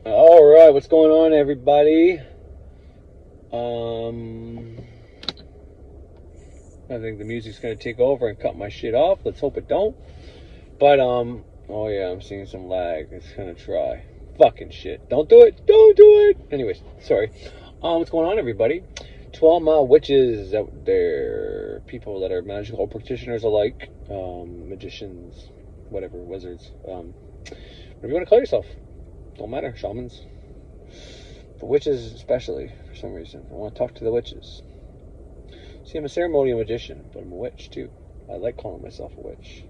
All right, what's going on, everybody? I think the music's gonna take over and cut my shit off. Let's hope it don't. But oh yeah, I'm seeing some lag. It's gonna try. Fucking shit! Don't do it! Don't do it! Anyways, sorry. What's going on, everybody? To all my witches out there, people that are magical practitioners alike, magicians, whatever, wizards, whatever you want to call yourself. Don't matter, shamans. The witches especially, for some reason. I want to talk to the witches. See, I'm a ceremonial magician, but I'm a witch too. I like calling myself a witch.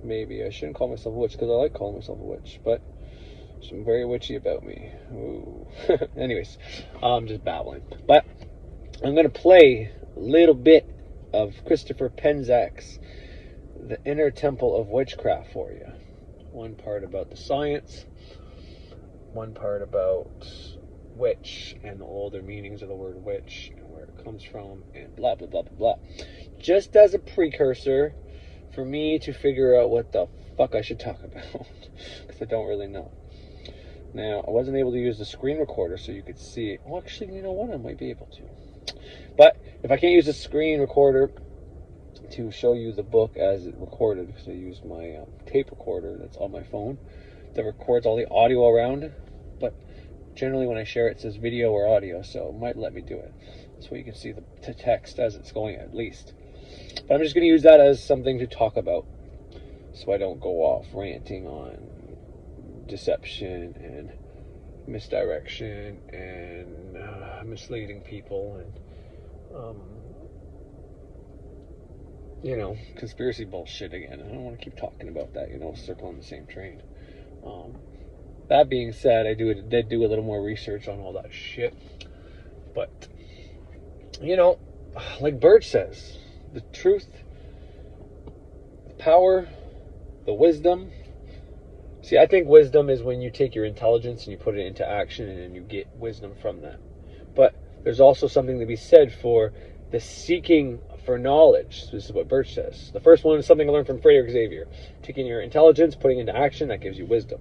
Maybe I shouldn't call myself a witch because I like calling myself a witch, but there's something very witchy about me. Ooh. Anyways, I'm just babbling. But I'm going to play a little bit of Christopher Penzack's The Inner Temple of Witchcraft for you. One part about the science, one part about witch and the older meanings of the word witch and where it comes from and blah blah blah blah blah, just as a precursor for me to figure out what the fuck I should talk about, because I don't really know. Now, I wasn't able to use the screen recorder so you could see it. Well, actually, you know what, I might be able to, but if I can't use the screen recorder to show you the book as it recorded, because I used my tape recorder that's on my phone that records all the audio around, but generally when I share it says video or audio, so it might let me do it. So you can see the text as it's going at least. But I'm just going to use that as something to talk about so I don't go off ranting on deception and misdirection and misleading people and, conspiracy bullshit again. I don't want to keep talking about that, circling the same train. That being said, I did do a little more research on all that shit. But, like Birch says, the truth, the power, the wisdom. See, I think wisdom is when you take your intelligence and you put it into action and then you get wisdom from that. But there's also something to be said for the seeking for knowledge. This is what Birch says. The first one is something I learned from frater Xavier. Taking your intelligence, putting it into action, that gives you wisdom.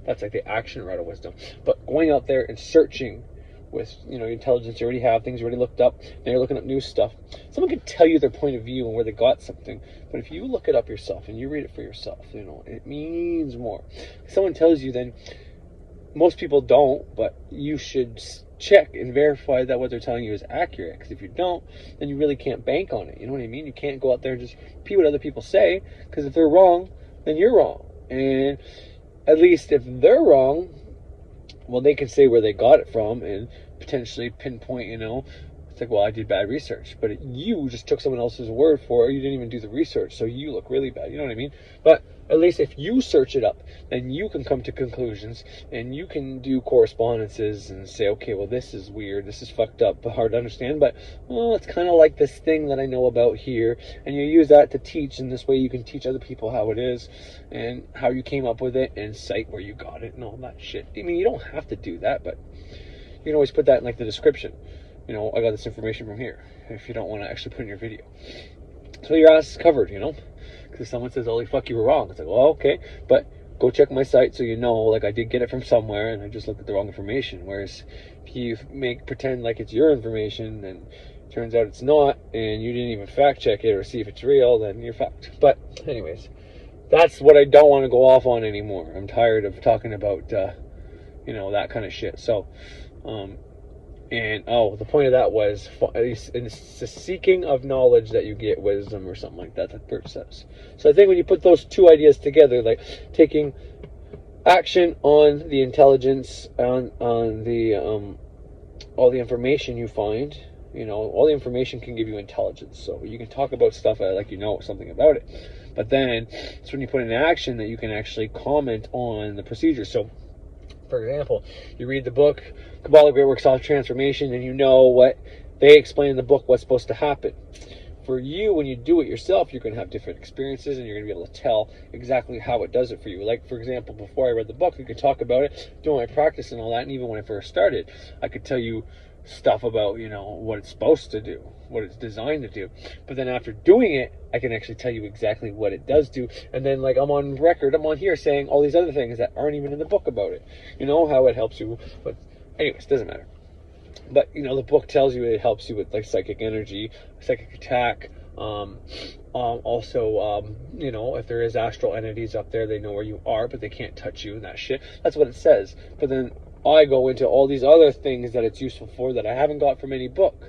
That's like the action route of wisdom. But going out there and searching with, your intelligence you already have, things you already looked up, now you're looking up new stuff. Someone can tell you their point of view and where they got something, but if you look it up yourself and you read it for yourself, it means more. If someone tells you, then most people don't, but you should check and verify that what they're telling you is accurate, because if you don't, then you really can't bank on it. You know what I mean? You can't go out there and just repeat what other people say, because if they're wrong, then you're wrong. And at least if they're wrong, well, they can say where they got it from and potentially pinpoint, it's like, well, I did bad research, but you just took someone else's word for it, or you didn't even do the research, so you look really bad, you know what I mean? But at least if you search it up, then you can come to conclusions, and you can do correspondences and say, okay, well, this is weird, this is fucked up, hard to understand, but, well, it's kind of like this thing that I know about here, and you use that to teach, and this way you can teach other people how it is, and how you came up with it, and cite where you got it, and all that shit. I mean, you don't have to do that, but you can always put that in, like, the description. I got this information from here, if you don't want to actually put in your video. So your ass is covered, because if someone says, holy fuck, you were wrong, it's like, well, okay, but go check my site so like I did get it from somewhere and I just looked at the wrong information. Whereas if you pretend like it's your information and it turns out it's not, and you didn't even fact check it or see if it's real, then you're fucked. But anyways, that's what I don't want to go off on anymore. I'm tired of talking about that kind of shit. So the point of that was, it's the seeking of knowledge that you get wisdom, or something like that, that Birch says. So I think when you put those two ideas together, like taking action on the intelligence, on the all the information you find, all the information can give you intelligence. So you can talk about stuff like something about it. But then it's when you put it in action that you can actually comment on the procedure. So, for example, you read the book, Kabbalah Great Works of Transformation, and what they explain in the book what's supposed to happen. for you, when you do it yourself, you're going to have different experiences, and you're going to be able to tell exactly how it does it for you. Like, for example, before I read the book, I could talk about it, doing my practice and all that, and even when I first started, I could tell you stuff about, what it's supposed to do, what it's designed to do. But then after doing it, I can actually tell you exactly what it does do. And then, like, I'm on record, I'm on here saying all these other things that aren't even in the book about it. How it helps you. But anyways, doesn't matter. But, the book tells you it helps you with, like, psychic energy, psychic attack. Also, if there is astral entities up there, they know where you are, but they can't touch you and that shit. That's what it says. But then I go into all these other things that it's useful for that I haven't got from any book.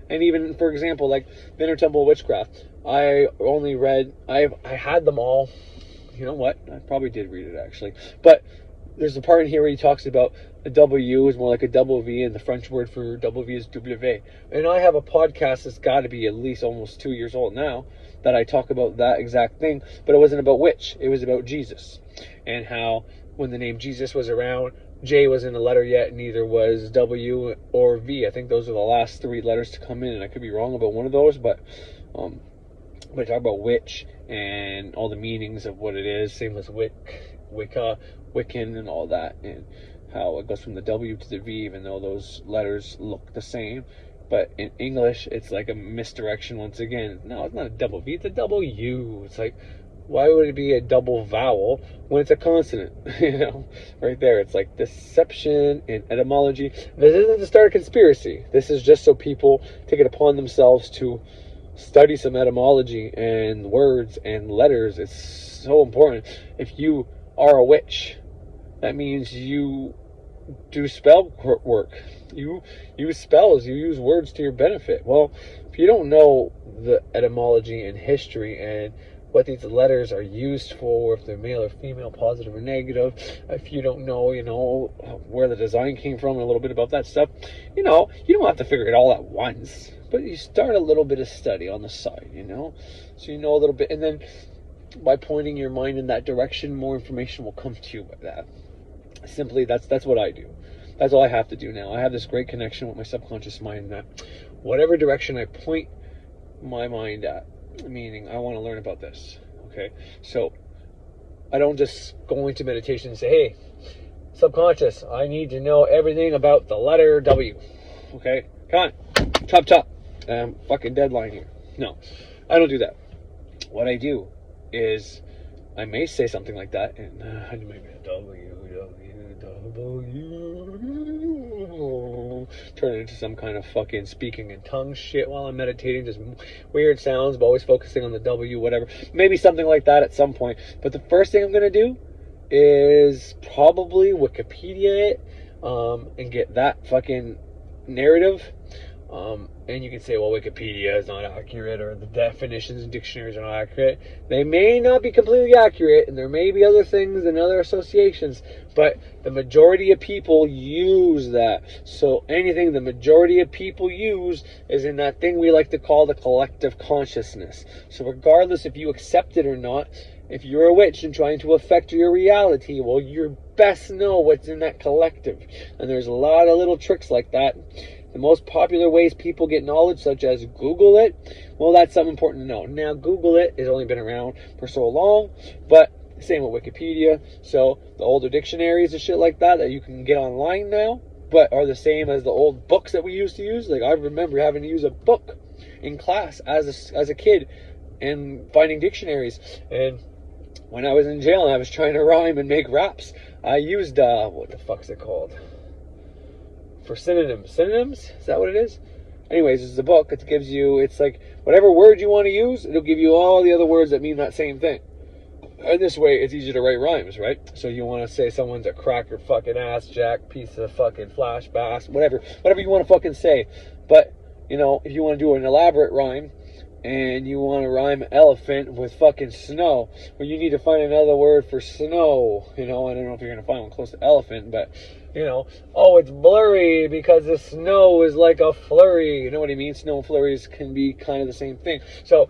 And even, for example, like the Inner Temple of Witchcraft, I had them all. You know what? I probably did read it, actually. But there's a part in here where he talks about the W is more like a double V, and the French word for double V is W. And I have a podcast that's got to be at least almost 2 years old now that I talk about that exact thing. But it wasn't about witch. It was about Jesus. And how when the name Jesus was around, J wasn't a letter yet, neither was W or V. I think those are the last 3 letters to come in, and I could be wrong about one of those, but I talk about witch and all the meanings of what it is, same with Wicca, Wiccan, and all that, and how it goes from the W to the V, even though those letters look the same. But in English, it's like a misdirection once again. No, it's not a double V, it's a double U. It's like, why would it be a double vowel when it's a consonant? Right there. It's like deception and etymology. This isn't to start a conspiracy. This is just so people take it upon themselves to study some etymology and words and letters. It's so important. If you are a witch, that means you do spell work. You use spells. You use words to your benefit. Well, if you don't know the etymology and history and what these letters are used for, if they're male or female, positive or negative, if you don't know, where the design came from and a little bit about that stuff, you don't have to figure it all at once, but you start a little bit of study on the side, so you know a little bit, and then by pointing your mind in that direction, more information will come to you by that. Simply, that's what I do. That's all I have to do now. I have this great connection with my subconscious mind that whatever direction I point my mind at, meaning I want to learn about this, okay? So I don't just go into meditation and say, hey, subconscious, I need to know everything about the letter W, okay? Come on, chop. Fucking deadline here. No, I don't do that. What I do is I may say something like that, and I might be W, turn it into some kind of fucking speaking in tongues shit while I'm meditating, just weird sounds, but always focusing on the W, whatever. Maybe something like that at some point. But the first thing I'm going to do is probably Wikipedia it, and get that fucking narrative. And you can say, well, Wikipedia is not accurate, or the definitions and dictionaries are not accurate. They may not be completely accurate, and there may be other things and other associations, but the majority of people use that. So anything the majority of people use is in that thing we like to call the collective consciousness. So regardless if you accept it or not, if you're a witch and trying to affect your reality, well, you best know what's in that collective. And there's a lot of little tricks like that. The most popular ways people get knowledge, such as Google it, well, that's something important to know. Now, Google it has only been around for so long, but same with Wikipedia. So the older dictionaries and shit like that you can get online now, but are the same as the old books that we used to use. Like, I remember having to use a book in class as a kid and finding dictionaries. And when I was in jail and I was trying to rhyme and make raps, I used, what the fuck's it called? For synonyms. Synonyms? Is that what it is? Anyways, it's a book. It gives you, it's like whatever word you want to use, it'll give you all the other words that mean that same thing. And this way, it's easier to write rhymes, right? So you want to say someone's a cracker fucking ass jack, piece of fucking flash bass, whatever you want to fucking say. But, if you want to do an elaborate rhyme, and you want to rhyme elephant with fucking snow, well, you need to find another word for snow. I don't know if you're going to find one close to elephant, but, oh, it's blurry because the snow is like a flurry. You know what I mean? Snow and flurries can be kind of the same thing. So,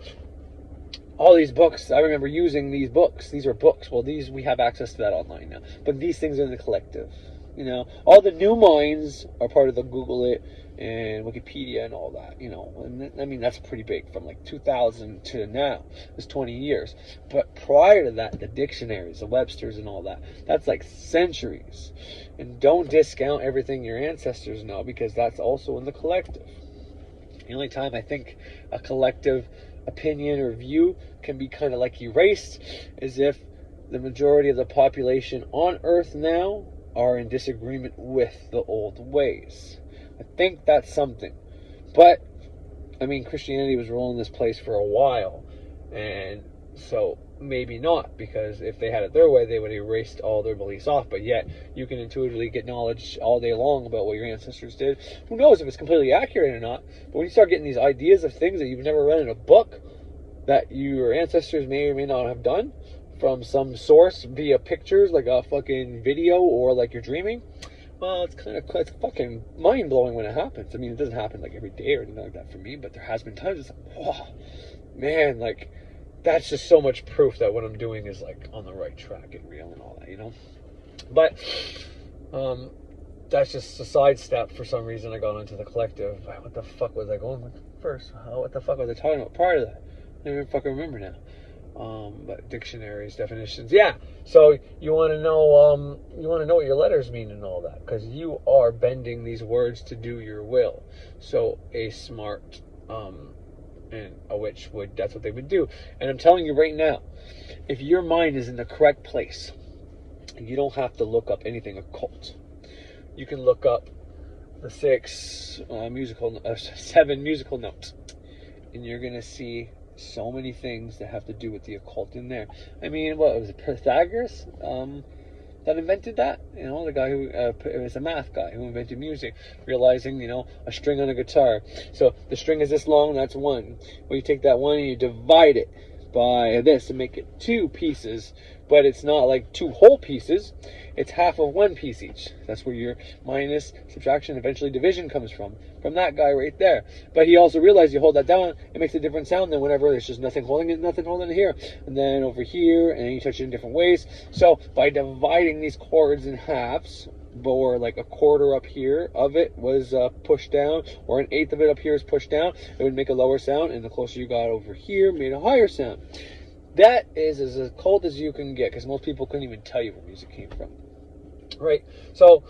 all these books, I remember using these books. These are books. Well, we have access to that online now. But these things are in the collective. You know, all the new minds are part of the Google it and Wikipedia and all that, you know. And I mean, that's pretty big from like 2000 to now. It's 20 years. But prior to that, the dictionaries, the Websters and all that, that's like centuries. And don't discount everything your ancestors know, because that's also in the collective. The only time I think a collective opinion or view can be kind of like erased is if the majority of the population on Earth now are in disagreement with the old ways. I think that's something. But, I mean, Christianity was ruling this place for a while. And so, maybe not. Because if they had it their way, they would have erased all their beliefs off. But yet, you can intuitively get knowledge all day long about what your ancestors did. Who knows if it's completely accurate or not. But when you start getting these ideas of things that you've never read in a book, that your ancestors may or may not have done, from some source via pictures, like a fucking video, or like you're dreaming, well, it's fucking mind-blowing when it happens. I mean, it doesn't happen like every day or anything like that for me, but there has been times it's like, oh, man, like, that's just so much proof that what I'm doing is like on the right track and real and all that, you know? But, that's just a sidestep. For some reason I got into the collective. What the fuck was I going with first? What the fuck was I talking about prior to that? I don't even fucking remember now. But dictionaries, definitions, yeah. So you want to know what your letters mean and all that, because you are bending these words to do your will. So a smart and a witch would, that's what they would do. And I'm telling you right now, if your mind is in the correct place, you don't have to look up anything occult. You can look up the 7 musical notes, and you're gonna see so many things that have to do with the occult in there. I mean, what was it, Pythagoras that invented that? You know, the guy who it was a math guy who invented music, realizing, you know, a string on a guitar. So the string is this long, that's 1. Well, you take that 1 and you divide it by this and make it 2 pieces, but it's not like 2 whole pieces. It's half of 1 piece each. That's where your minus, subtraction, eventually division comes from that guy right there. But he also realized you hold that down, it makes a different sound than whenever there's just nothing holding it here, and then over here, and then you touch it in different ways. So by dividing these chords in halves, or like a quarter up here of it was pushed down, or an eighth of it up here is pushed down, it would make a lower sound, and the closer you got over here made a higher sound. That is as occult as you can get, because most people couldn't even tell you where music came from. Right? So,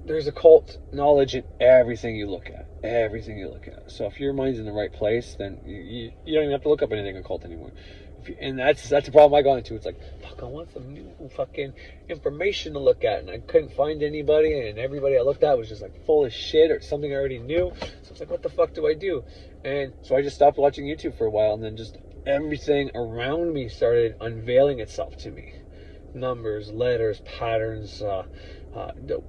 there's occult knowledge in everything you look at. Everything you look at. So if your mind's in the right place, then you don't even have to look up anything occult anymore. And that's the problem I got into. It's like, fuck, I want some new fucking information to look at, and I couldn't find anybody, and everybody I looked at was just like full of shit or something I already knew. So it's like, what the fuck do I do? And so I just stopped watching YouTube for a while, and then just everything around me started unveiling itself to me. Numbers, letters, patterns,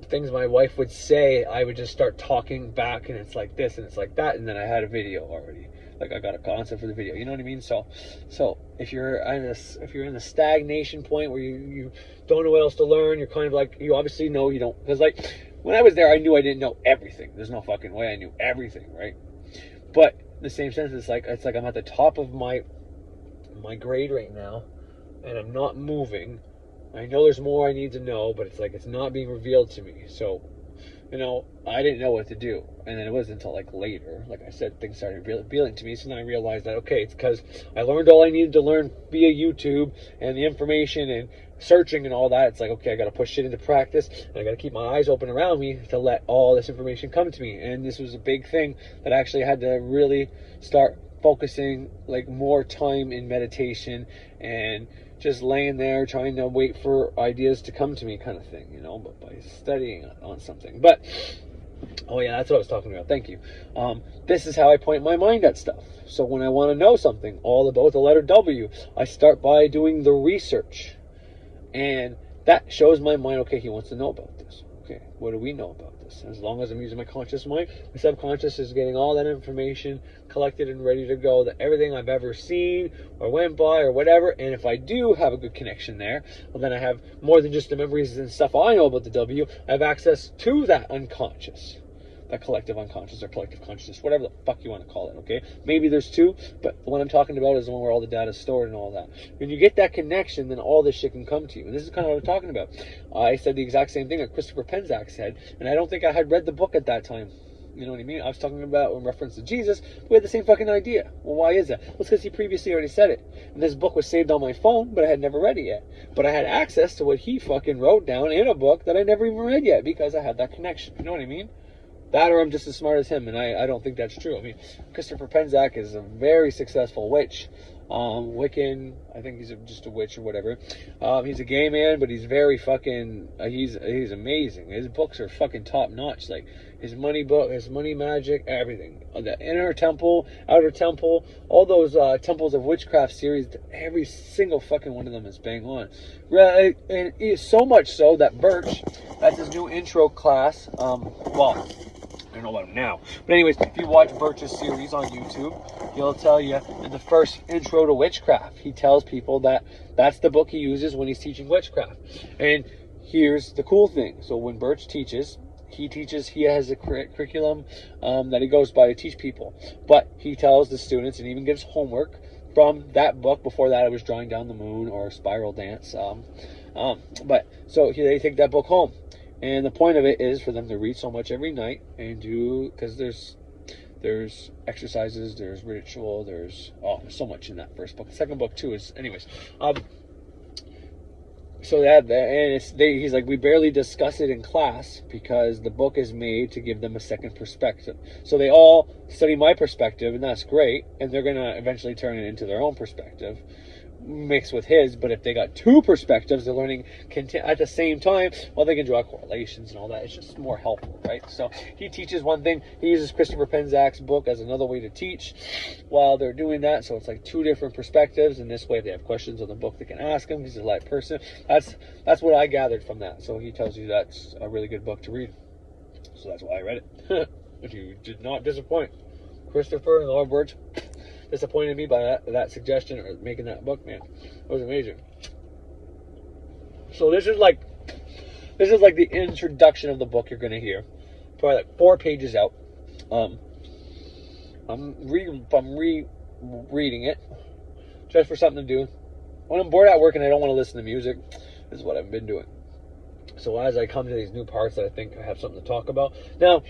things my wife would say, I would just start talking back, and it's like this and it's like that, and then I had a video already. Like, I got a concept for the video, you know what I mean? So if you're in the stagnation point where you don't know what else to learn, you're kind of like, you obviously know you don't, because like when I was there, I knew I didn't know everything. There's no fucking way I knew everything, right? But in the same sense, it's like I'm at the top of my grade right now, and I'm not moving. I know there's more I need to know, but it's like it's not being revealed to me. So, you know, I didn't know what to do. And then it wasn't until like later, like I said, things started revealing to me. So then I realized that, okay, it's because I learned all I needed to learn via YouTube and the information and searching and all that. It's like, okay, I got to push shit into practice, and I got to keep my eyes open around me to let all this information come to me. And this was a big thing that I actually had to really start focusing like more time in meditation and just laying there trying to wait for ideas to come to me, kind of thing, you know, but by studying on something. But oh yeah, that's what I was talking about. Thank you. This is how I point my mind at stuff. So when I want to know something all about the letter W, I start by doing the research, and that shows my mind, okay, he wants to know about this. Okay, what do we know about this? As long as I'm using my conscious mind, my subconscious is getting all that information collected and ready to go, that everything I've ever seen or went by or whatever. And if I do have a good connection there, well, then I have more than just the memories and stuff I know about the W. I have access to that unconscious, that collective unconscious or collective consciousness, whatever the fuck you want to call it, okay? Maybe there's two, but the one I'm talking about is the one where all the data is stored and all that. When you get that connection, then all this shit can come to you. And this is kind of what I'm talking about. I said the exact same thing that Christopher Penzack said, and I don't think I had read the book at that time. You know what I mean? I was talking about in reference to Jesus, but we had the same fucking idea. Well, why is that? Well, it's because he previously already said it. And this book was saved on my phone, but I had never read it yet. But I had access to what he fucking wrote down in a book that I never even read yet because I had that connection. You know what I mean? That or I'm just as smart as him, and I don't think that's true. I mean, Christopher Penzack is a very successful witch. Wiccan, I think he's just a witch or whatever. He's a gay man, but he's very fucking, he's amazing. His books are fucking top notch. Like, his money book, his money magic, everything. The inner temple, outer temple, all those temples of witchcraft series, every single fucking one of them is bang on. And it's so much so that Birch, that's his new intro class, well, I don't know about him now. But anyways, if you watch Birch's series on YouTube, he'll tell you in the first intro to witchcraft, he tells people that that's the book he uses when he's teaching witchcraft. And here's the cool thing. So when Birch teaches, he has a curriculum that he goes by to teach people. But he tells the students and even gives homework from that book. Before that, it was Drawing Down the Moon or Spiral Dance. But so they take that book home. And the point of it is for them to read so much every night and do, because there's exercises, there's ritual, there's so much in that first book. The second book too is, anyways. So that, and he's like, we barely discuss it in class because the book is made to give them a second perspective. So they all study my perspective, and that's great, and they're gonna eventually turn it into their own perspective, mixed with his. But if they got two perspectives, they're learning at the same time. Well, they can draw correlations and all that. It's just more helpful, right? So he teaches one thing. He uses Christopher Penzack's book as another way to teach while they're doing that. So it's like two different perspectives. And this way, if they have questions on the book, they can ask him. He's a light person. That's what I gathered from that. So he tells you that's a really good book to read. So that's why I read it. If you did not disappoint, Christopher and Lord Birch disappointed me by that suggestion or making that book, man. It was amazing. So this is like the introduction of the book you're gonna hear. Probably like 4 pages out. I'm rereading it just for something to do. When I'm bored at work and I don't want to listen to music, this is what I've been doing. So as I come to these new parts that I think I have something to talk about. Now,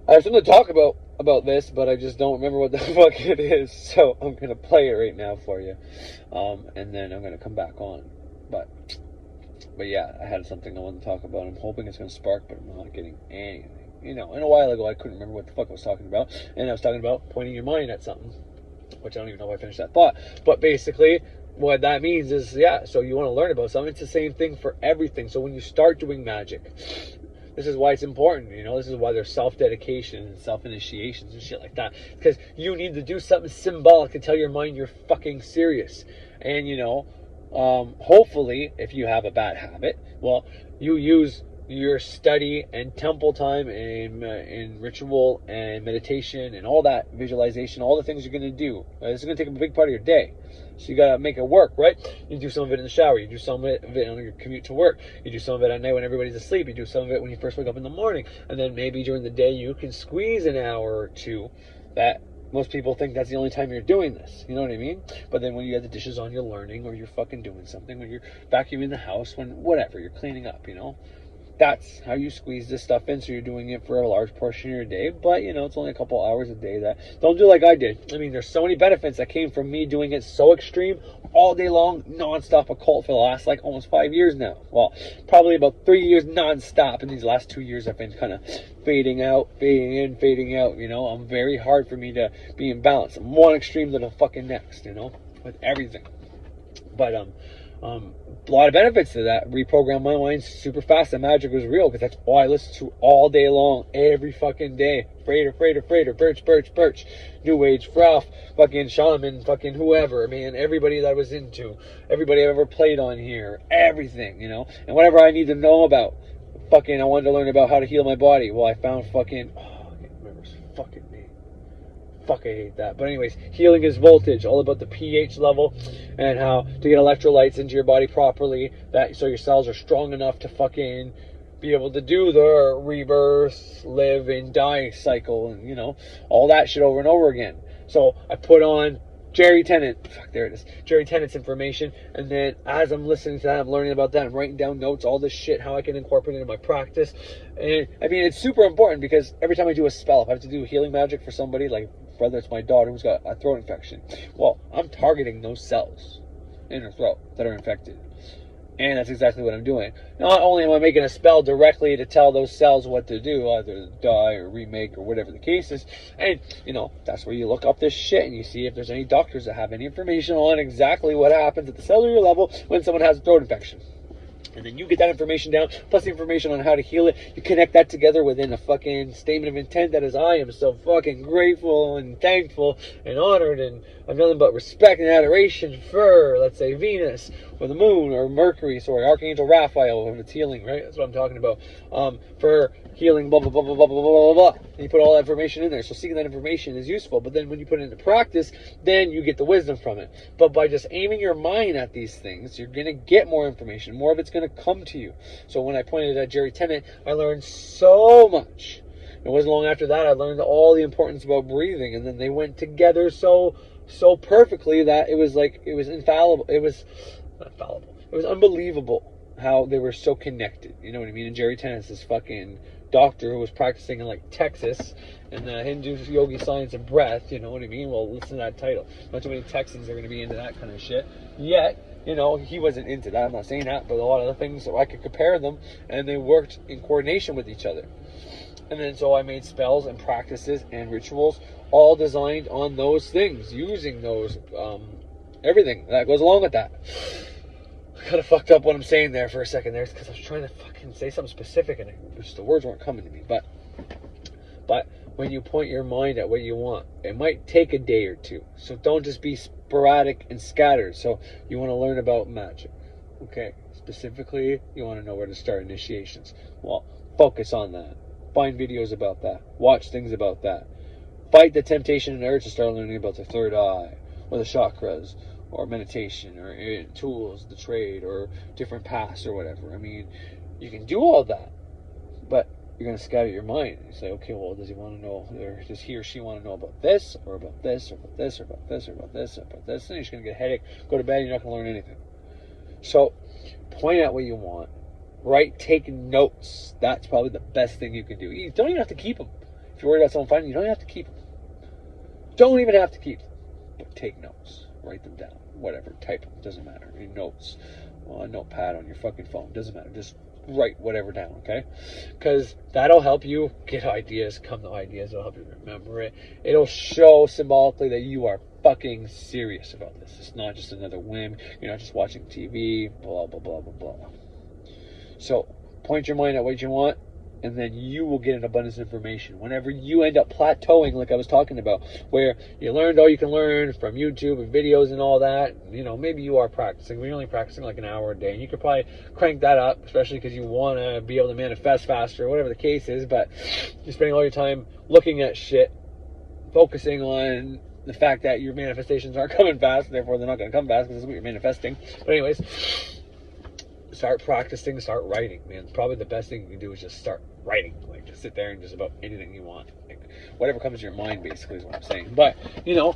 I have something to talk about this, but I just don't remember what the fuck it is. So I'm going to play it right now for you. And then I'm going to come back on. But yeah, I had something I wanted to talk about. I'm hoping it's going to spark, but I'm not getting anything. You know, in a while ago, I couldn't remember what the fuck I was talking about. And I was talking about pointing your mind at something, which I don't even know if I finished that thought. But basically, what that means is, yeah, so you want to learn about something. It's the same thing for everything. So when you start doing magic, this is why it's important, you know. This is why there's self-dedication and self-initiations and shit like that. Because you need to do something symbolic to tell your mind you're fucking serious. And, you know, hopefully, if you have a bad habit, well, you use your study and temple time and ritual and meditation and all that visualization, all the things you're going to do. This is going to take a big part of your day. So you got to make it work, right? You do some of it in the shower. You do some of it on your commute to work. You do some of it at night when everybody's asleep. You do some of it when you first wake up in the morning. And then maybe during the day you can squeeze an hour or two. That most people think that's the only time you're doing this. You know what I mean? But then when you have the dishes on, you're learning, or you're fucking doing something, or you're vacuuming the house, whatever, you're cleaning up, you know? That's how you squeeze this stuff in, so you're doing it for a large portion of your day. But, you know, it's only a couple hours a day. That don't do like I did. I mean, there's so many benefits that came from me doing it so extreme, all day long, non-stop occult for the last, like, almost 5 years now. Well, probably about 3 years non-stop. And these last 2 years I've been kind of fading out, fading in, fading out, you know. I'm very hard for me to be in balance. I'm one extreme to the fucking next, you know, with everything. But, a lot of benefits to that. Reprogram my mind super fast. And magic was real, because that's all I listened to all day long, every fucking day. Frater, birch, new age, Ralph, fucking shaman, fucking whoever, man, everybody that I was into, everybody I've ever played on here, everything, you know, and whatever I need to know about. Fucking, I wanted to learn about how to heal my body. Well, I found fucking, I can't remember his fucking name. Fuck, I hate that. But anyways, healing is voltage, all about the pH level and how to get electrolytes into your body properly, that so your cells are strong enough to fucking be able to do the rebirth, live and die cycle, and, you know, all that shit over and over again. So I put on Jerry Tennant's information, and then as I'm listening to that, I'm learning about that, I'm writing down notes, all this shit, how I can incorporate it into my practice. And I mean, it's super important, because every time I do a spell, if I have to do healing magic for somebody, like whether it's my daughter who's got a throat infection, well, I'm targeting those cells in her throat that are infected. And that's exactly what I'm doing. Not only am I making a spell directly to tell those cells what to do, either die or remake or whatever the case is. And, you know, that's where you look up this shit and you see if there's any doctors that have any information on exactly what happens at the cellular level when someone has a throat infection. And then you get that information down, plus the information on how to heal it. You connect that together within a fucking statement of intent that is, I am so fucking grateful and thankful and honored and I've nothing but respect and adoration for, let's say, Venus or the moon or Mercury, sorry, Archangel Raphael, when it's healing, right? That's what I'm talking about. For healing, blah, blah, blah, blah, blah, blah, blah, blah. And you put all that information in there. So seeking that information is useful. But then when you put it into practice, then you get the wisdom from it. But by just aiming your mind at these things, you're going to get more information. More of it's going to come to you. So when I pointed at Jerry Tennant, I learned so much. It wasn't long after that I learned all the importance about breathing. And then they went together so perfectly that it was like, it was infallible. It was not fallible. It was unbelievable how they were so connected. You know what I mean? And Jerry Tennant's this fucking doctor who was practicing in like Texas in the Hindu yogi science of breath, you know what I mean? Well, listen to that title. Not too many Texans are going to be into that kind of shit. Yet, you know, he wasn't into that. I'm not saying that, but a lot of the things, I could compare them, and they worked in coordination with each other. And then so I made spells and practices and rituals all designed on those things, using those, everything that goes along with that. I kind of fucked up what I'm saying there for a second there, because I was trying to fucking say something specific and just the words weren't coming to me. But when you point your mind at what you want, it might take a day or two. So don't just be sporadic and scattered. So you want to learn about magic. Okay, specifically, you want to know where to start initiations. Well, focus on that. Find videos about that. Watch things about that. Fight the temptation and urge to start learning about the third eye, or the chakras, or meditation, or tools, the trade, or different paths, or whatever. I mean, you can do all that, but you're going to scatter your mind. You say, okay, well, does he want to know, or does he or she want to know about this, or about this, or about this, or about this, or about this, or about this? And you're just going to get a headache, go to bed, and you're not going to learn anything. So, point out what you want. Take notes. That's probably the best thing you can do. You don't even have to keep them. If you're worried about someone finding, you don't even have to keep them. Don't even have to keep them. But take notes. Write them down. Whatever. Type them. Doesn't matter. Your notes. On a notepad on your fucking phone. Doesn't matter. Just write whatever down, okay? Because that'll help you get ideas. Come to ideas. It'll help you remember it. It'll show symbolically that you are fucking serious about this. It's not just another whim. You're not just watching TV. Blah, blah, blah, blah, blah. So, point your mind at what you want, and then you will get an abundance of information. Whenever you end up plateauing, like I was talking about, where you learned all you can learn from YouTube and videos and all that, you know, maybe you are practicing. We're only practicing like an hour a day, and you could probably crank that up, especially because you want to be able to manifest faster, or whatever the case is, but you're spending all your time looking at shit, focusing on the fact that your manifestations aren't coming fast, therefore they're not going to come fast, because that's what you're manifesting. But anyways, start practicing, start writing, man. Probably the best thing you can do is just start writing. Like, just sit there and just about anything you want. Like, whatever comes to your mind, basically, is what I'm saying. But, you know,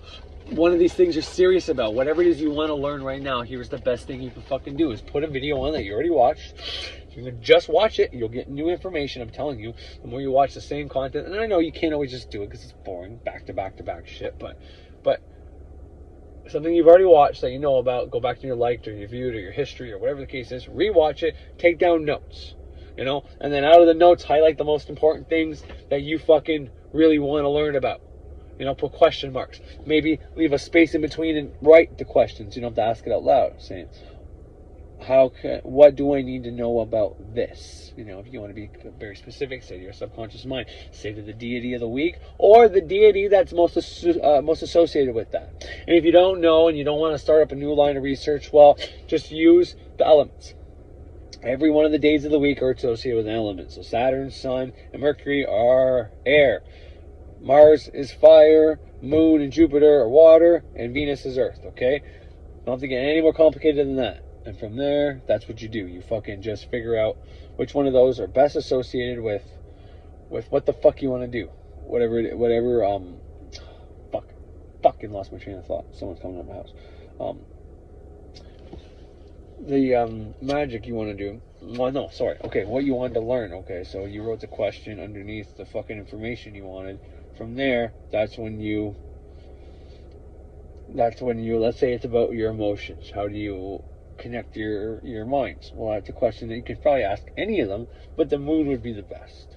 one of these things you're serious about, whatever it is you want to learn right now, here's the best thing you can fucking do, is put a video on that you already watched. You can just watch it, you'll get new information. I'm telling you, the more you watch the same content, and I know you can't always just do it because it's boring, back to back to back shit, but something you've already watched that you know about, go back to your liked or your viewed or your history or whatever the case is, rewatch it, take down notes, you know, and then out of the notes, highlight the most important things that you fucking really want to learn about. You know, put question marks. Maybe leave a space in between and write the questions. You don't have to ask it out loud. Saying, what do I need to know about this? You know, if you want to be very specific, say to your subconscious mind, say to the deity of the week, or the deity that's most associated with that. And if you don't know and you don't want to start up a new line of research, well, just use the elements. Every one of the days of the week are associated with an element. So Saturn, Sun, and Mercury are air. Mars is fire, Moon and Jupiter are water, and Venus is earth, okay? Don't have to get any more complicated than that. And from there, that's what you do. You fucking just figure out which one of those are best associated with what the fuck you want to do, whatever. Fucking lost my train of thought. Someone's coming to my house. The magic you want to do. Well, no, sorry. Okay, what you wanted to learn. Okay, so you wrote the question underneath the fucking information you wanted. From there, that's when you, let's say it's about your emotions. How do you connect your minds? Well, that's a question that you could probably ask any of them, but the moon would be the best.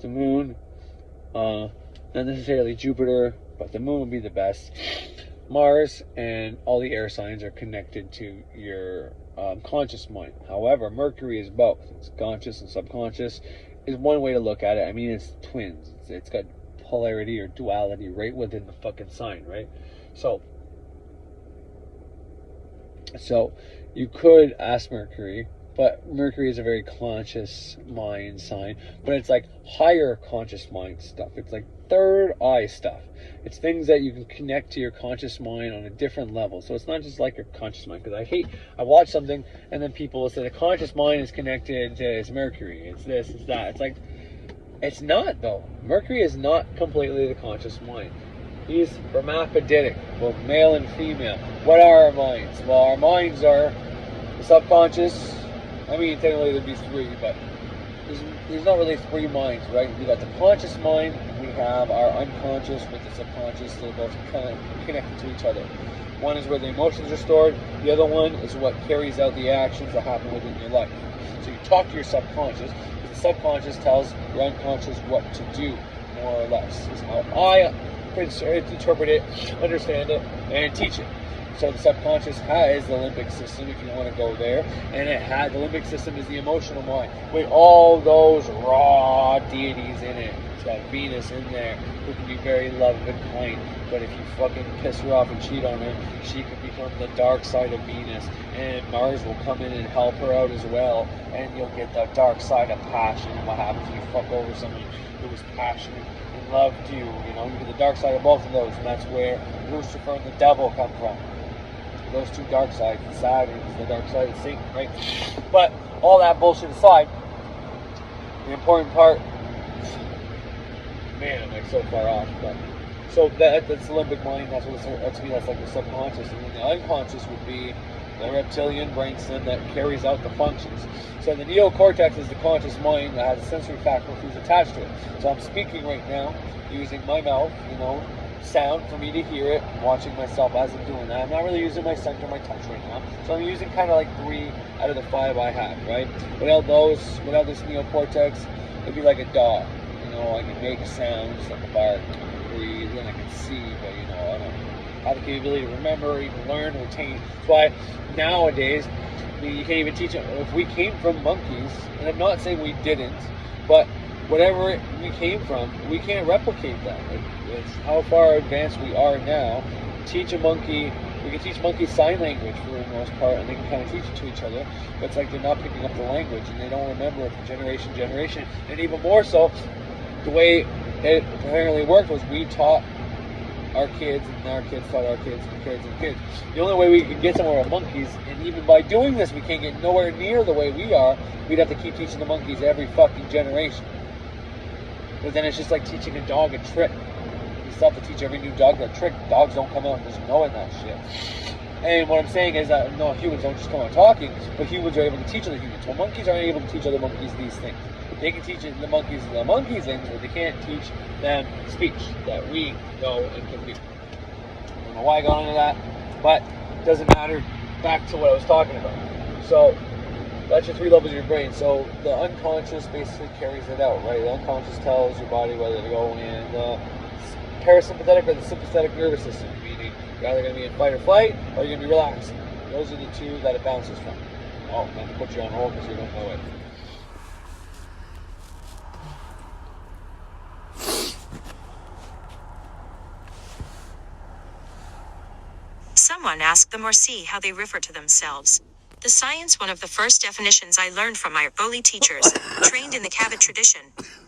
The moon, not necessarily Jupiter, but the moon would be the best. Mars and all the air signs are connected to your conscious mind. However, Mercury is both. It's conscious and subconscious is one way to look at it. I mean, it's twins. It's got polarity or duality right within the fucking sign, right? So you could ask Mercury, but Mercury is a very conscious mind sign, but it's like higher conscious mind stuff. It's like third eye stuff. It's things that you can connect to your conscious mind on a different level. So it's not just like your conscious mind, because I watch something and then people will say the conscious mind is connected to it's Mercury, it's this, it's that. It's like, it's not though. Mercury is not completely the conscious mind. He's hermaphroditic, both male and female. What are our minds? Well, our minds are the subconscious. I mean, technically there'd be three, but there's not really three minds, right? We got the conscious mind, we have our unconscious with the subconscious. They're both kind of connected to each other. One is where the emotions are stored. The other one is what carries out the actions that happen within your life. So you talk to your subconscious, because the subconscious tells your unconscious what to do, more or less. Is how I interpret it, understand it, and teach it. So the subconscious has the limbic system, if you want to go there, and the limbic system is the emotional mind with all those raw deities in it. It's got Venus in there, who can be very loving and kind, but if you fucking piss her off and cheat on her, she could become the dark side of Venus, and Mars will come in and help her out as well, and you'll get the dark side of passion. And what happens when you fuck over someone who was passionate and loved you? You know, you get the dark side of both of those, and that's where Lucifer and the devil come from. Those two dark sides, the Saturn is the dark side of Satan, right? But all that bullshit aside, the important part, man, I'm like so far off, but so that's the limbic mind. That's like the subconscious, and then the unconscious would be the reptilian brainstem that carries out the functions. So the neocortex is the conscious mind that has sensory faculties attached to it. So I'm speaking right now using my mouth, sound for me to hear it, watching myself as I'm doing that. I'm not really using my center, my touch right now. So I'm using kind of like 3 out of the 5 I have, right? Without this neocortex, it'd be like a dog. I can make sounds like a bark, breathe, and I can see, but I don't have the capability to remember, even learn, retain. That's why nowadays, you can't even teach it. If we came from monkeys, and I'm not saying we didn't, but whatever we came from, we can't replicate that. It's how far advanced we are now. We can teach monkeys sign language for the most part, and they can kind of teach it to each other, but it's like they're not picking up the language, and they don't remember it from generation to generation. And even more so, the way it apparently worked was we taught our kids, and our kids taught our kids, and kids, and kids. The only way we can get somewhere with monkeys, and even by doing this, we can't get nowhere near the way we are. We'd have to keep teaching the monkeys every fucking generation. But then it's just like teaching a dog a trick. You still have to teach every new dog a trick. Dogs don't come out just knowing that shit. And what I'm saying is that no, humans don't just come out talking, but humans are able to teach other humans. Well, monkeys aren't able to teach other monkeys these things. They can teach the monkeys things, but they can't teach them speech that we know and can do. I don't know why I got into that, but it doesn't matter. Back to what I was talking about. So that's your 3 levels of your brain. So the unconscious basically carries it out, right? The unconscious tells your body whether to go in the parasympathetic or the sympathetic nervous system, meaning you're either going to be in fight or flight, or you're going to be relaxing. Those are the 2 that it bounces from. Oh, I'm going to put you on hold because you don't know it. Someone asked them or see how they refer to themselves. The science, one of the first definitions I learned from my early teachers, trained in the Kabbalah tradition,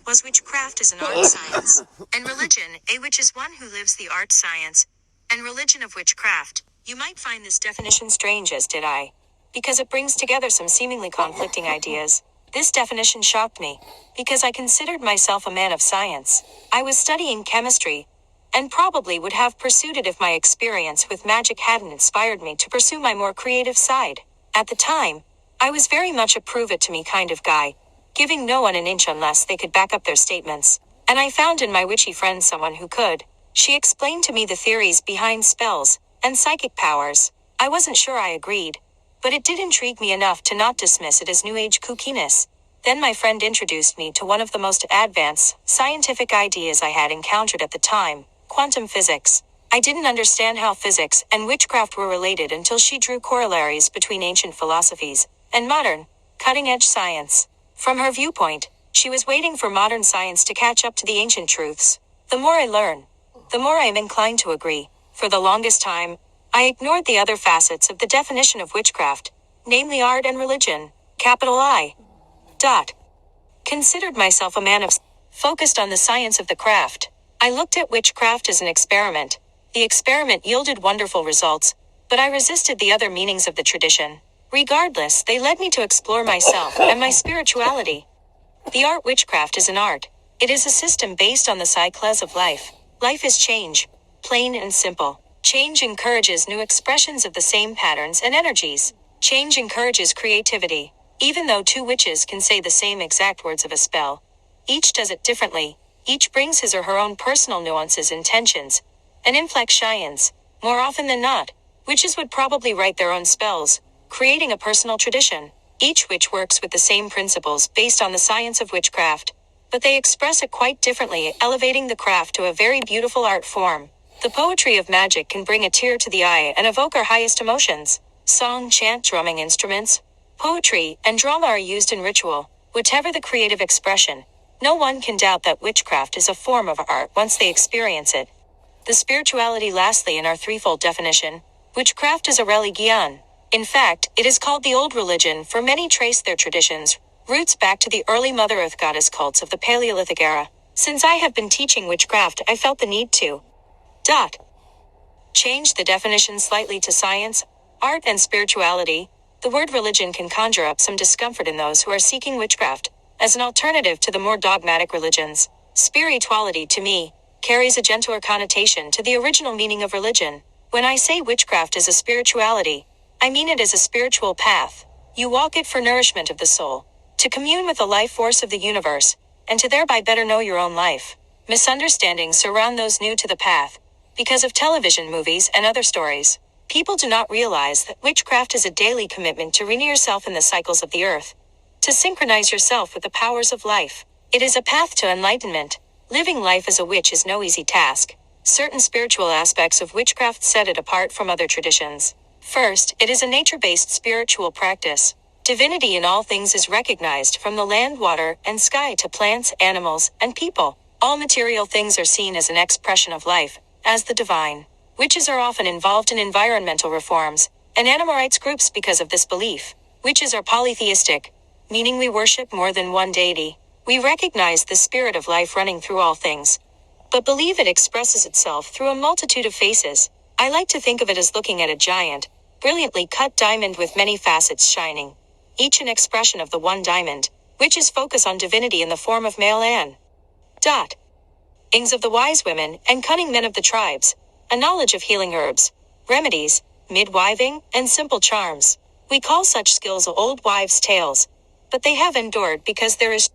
was witchcraft is an art science, and religion, which is one who lives the art science, and religion of witchcraft. You might find this definition strange, as did I, because it brings together some seemingly conflicting ideas. This definition shocked me, because I considered myself a man of science. I was studying chemistry, and probably would have pursued it if my experience with magic hadn't inspired me to pursue my more creative side. At the time, I was very much a prove-it-to-me kind of guy, giving no one an inch unless they could back up their statements. And I found in my witchy friend someone who could. She explained to me the theories behind spells and psychic powers. I wasn't sure I agreed, but it did intrigue me enough to not dismiss it as New Age kookiness. Then my friend introduced me to one of the most advanced scientific ideas I had encountered at the time, quantum physics. I didn't understand how physics and witchcraft were related until she drew corollaries between ancient philosophies and modern, cutting-edge science. From her viewpoint, she was waiting for modern science to catch up to the ancient truths. The more I learn, the more I am inclined to agree. For the longest time, I ignored the other facets of the definition of witchcraft, namely art and religion, capital I. Considered myself a man of focused on the science of the craft. I looked at witchcraft as an experiment. The experiment yielded wonderful results, but I resisted the other meanings of the tradition. Regardless, they led me to explore myself and my spirituality. The art witchcraft is an art. It is a system based on the cycles of life. Life is change, plain and simple. Change encourages new expressions of the same patterns and energies. Change encourages creativity. Even though two witches can say the same exact words of a spell, each does it differently. Each brings his or her own personal nuances and tensions, and inflections. More often than not, witches would probably write their own spells, creating a personal tradition. Each witch works with the same principles based on the science of witchcraft, but they express it quite differently, elevating the craft to a very beautiful art form. The poetry of magic can bring a tear to the eye and evoke our highest emotions. Song, chant, drumming instruments, poetry, and drama are used in ritual. Whatever the creative expression, no one can doubt that witchcraft is a form of art once they experience it. The spirituality lastly in our threefold definition, witchcraft is a religion. In fact, it is called the old religion, for many trace their traditions, roots back to the early Mother Earth goddess cults of the Paleolithic era. Since I have been teaching witchcraft, I felt the need to change the definition slightly to science, art, and spirituality. The word religion can conjure up some discomfort in those who are seeking witchcraft as an alternative to the more dogmatic religions. Spirituality, to me, carries a gentler connotation to the original meaning of religion. When I say witchcraft is a spirituality, I mean it as a spiritual path. You walk it for nourishment of the soul, to commune with the life force of the universe, and to thereby better know your own life. Misunderstandings surround those new to the path, because of television, movies, and other stories. People do not realize that witchcraft is a daily commitment to renew yourself in the cycles of the earth, to synchronize yourself with the powers of life. It is a path to enlightenment. Living life as a witch is no easy task. Certain spiritual aspects of witchcraft set it apart from other traditions. First, it is a nature-based spiritual practice. Divinity in all things is recognized, from the land, water, and sky to plants, animals, and people. All material things are seen as an expression of life, as the divine. Witches are often involved in environmental reforms and animal rights groups because of this belief. Witches are polytheistic, meaning we worship more than one deity. We recognize the spirit of life running through all things, but believe it expresses itself through a multitude of faces. I like to think of it as looking at a giant, brilliantly cut diamond with many facets shining, each an expression of the one diamond. Witches focus on divinity in the form of male and ings of the wise women and cunning men of the tribes, a knowledge of healing herbs, remedies, midwiving, and simple charms. We call such skills old wives' tales, but they have endured because there is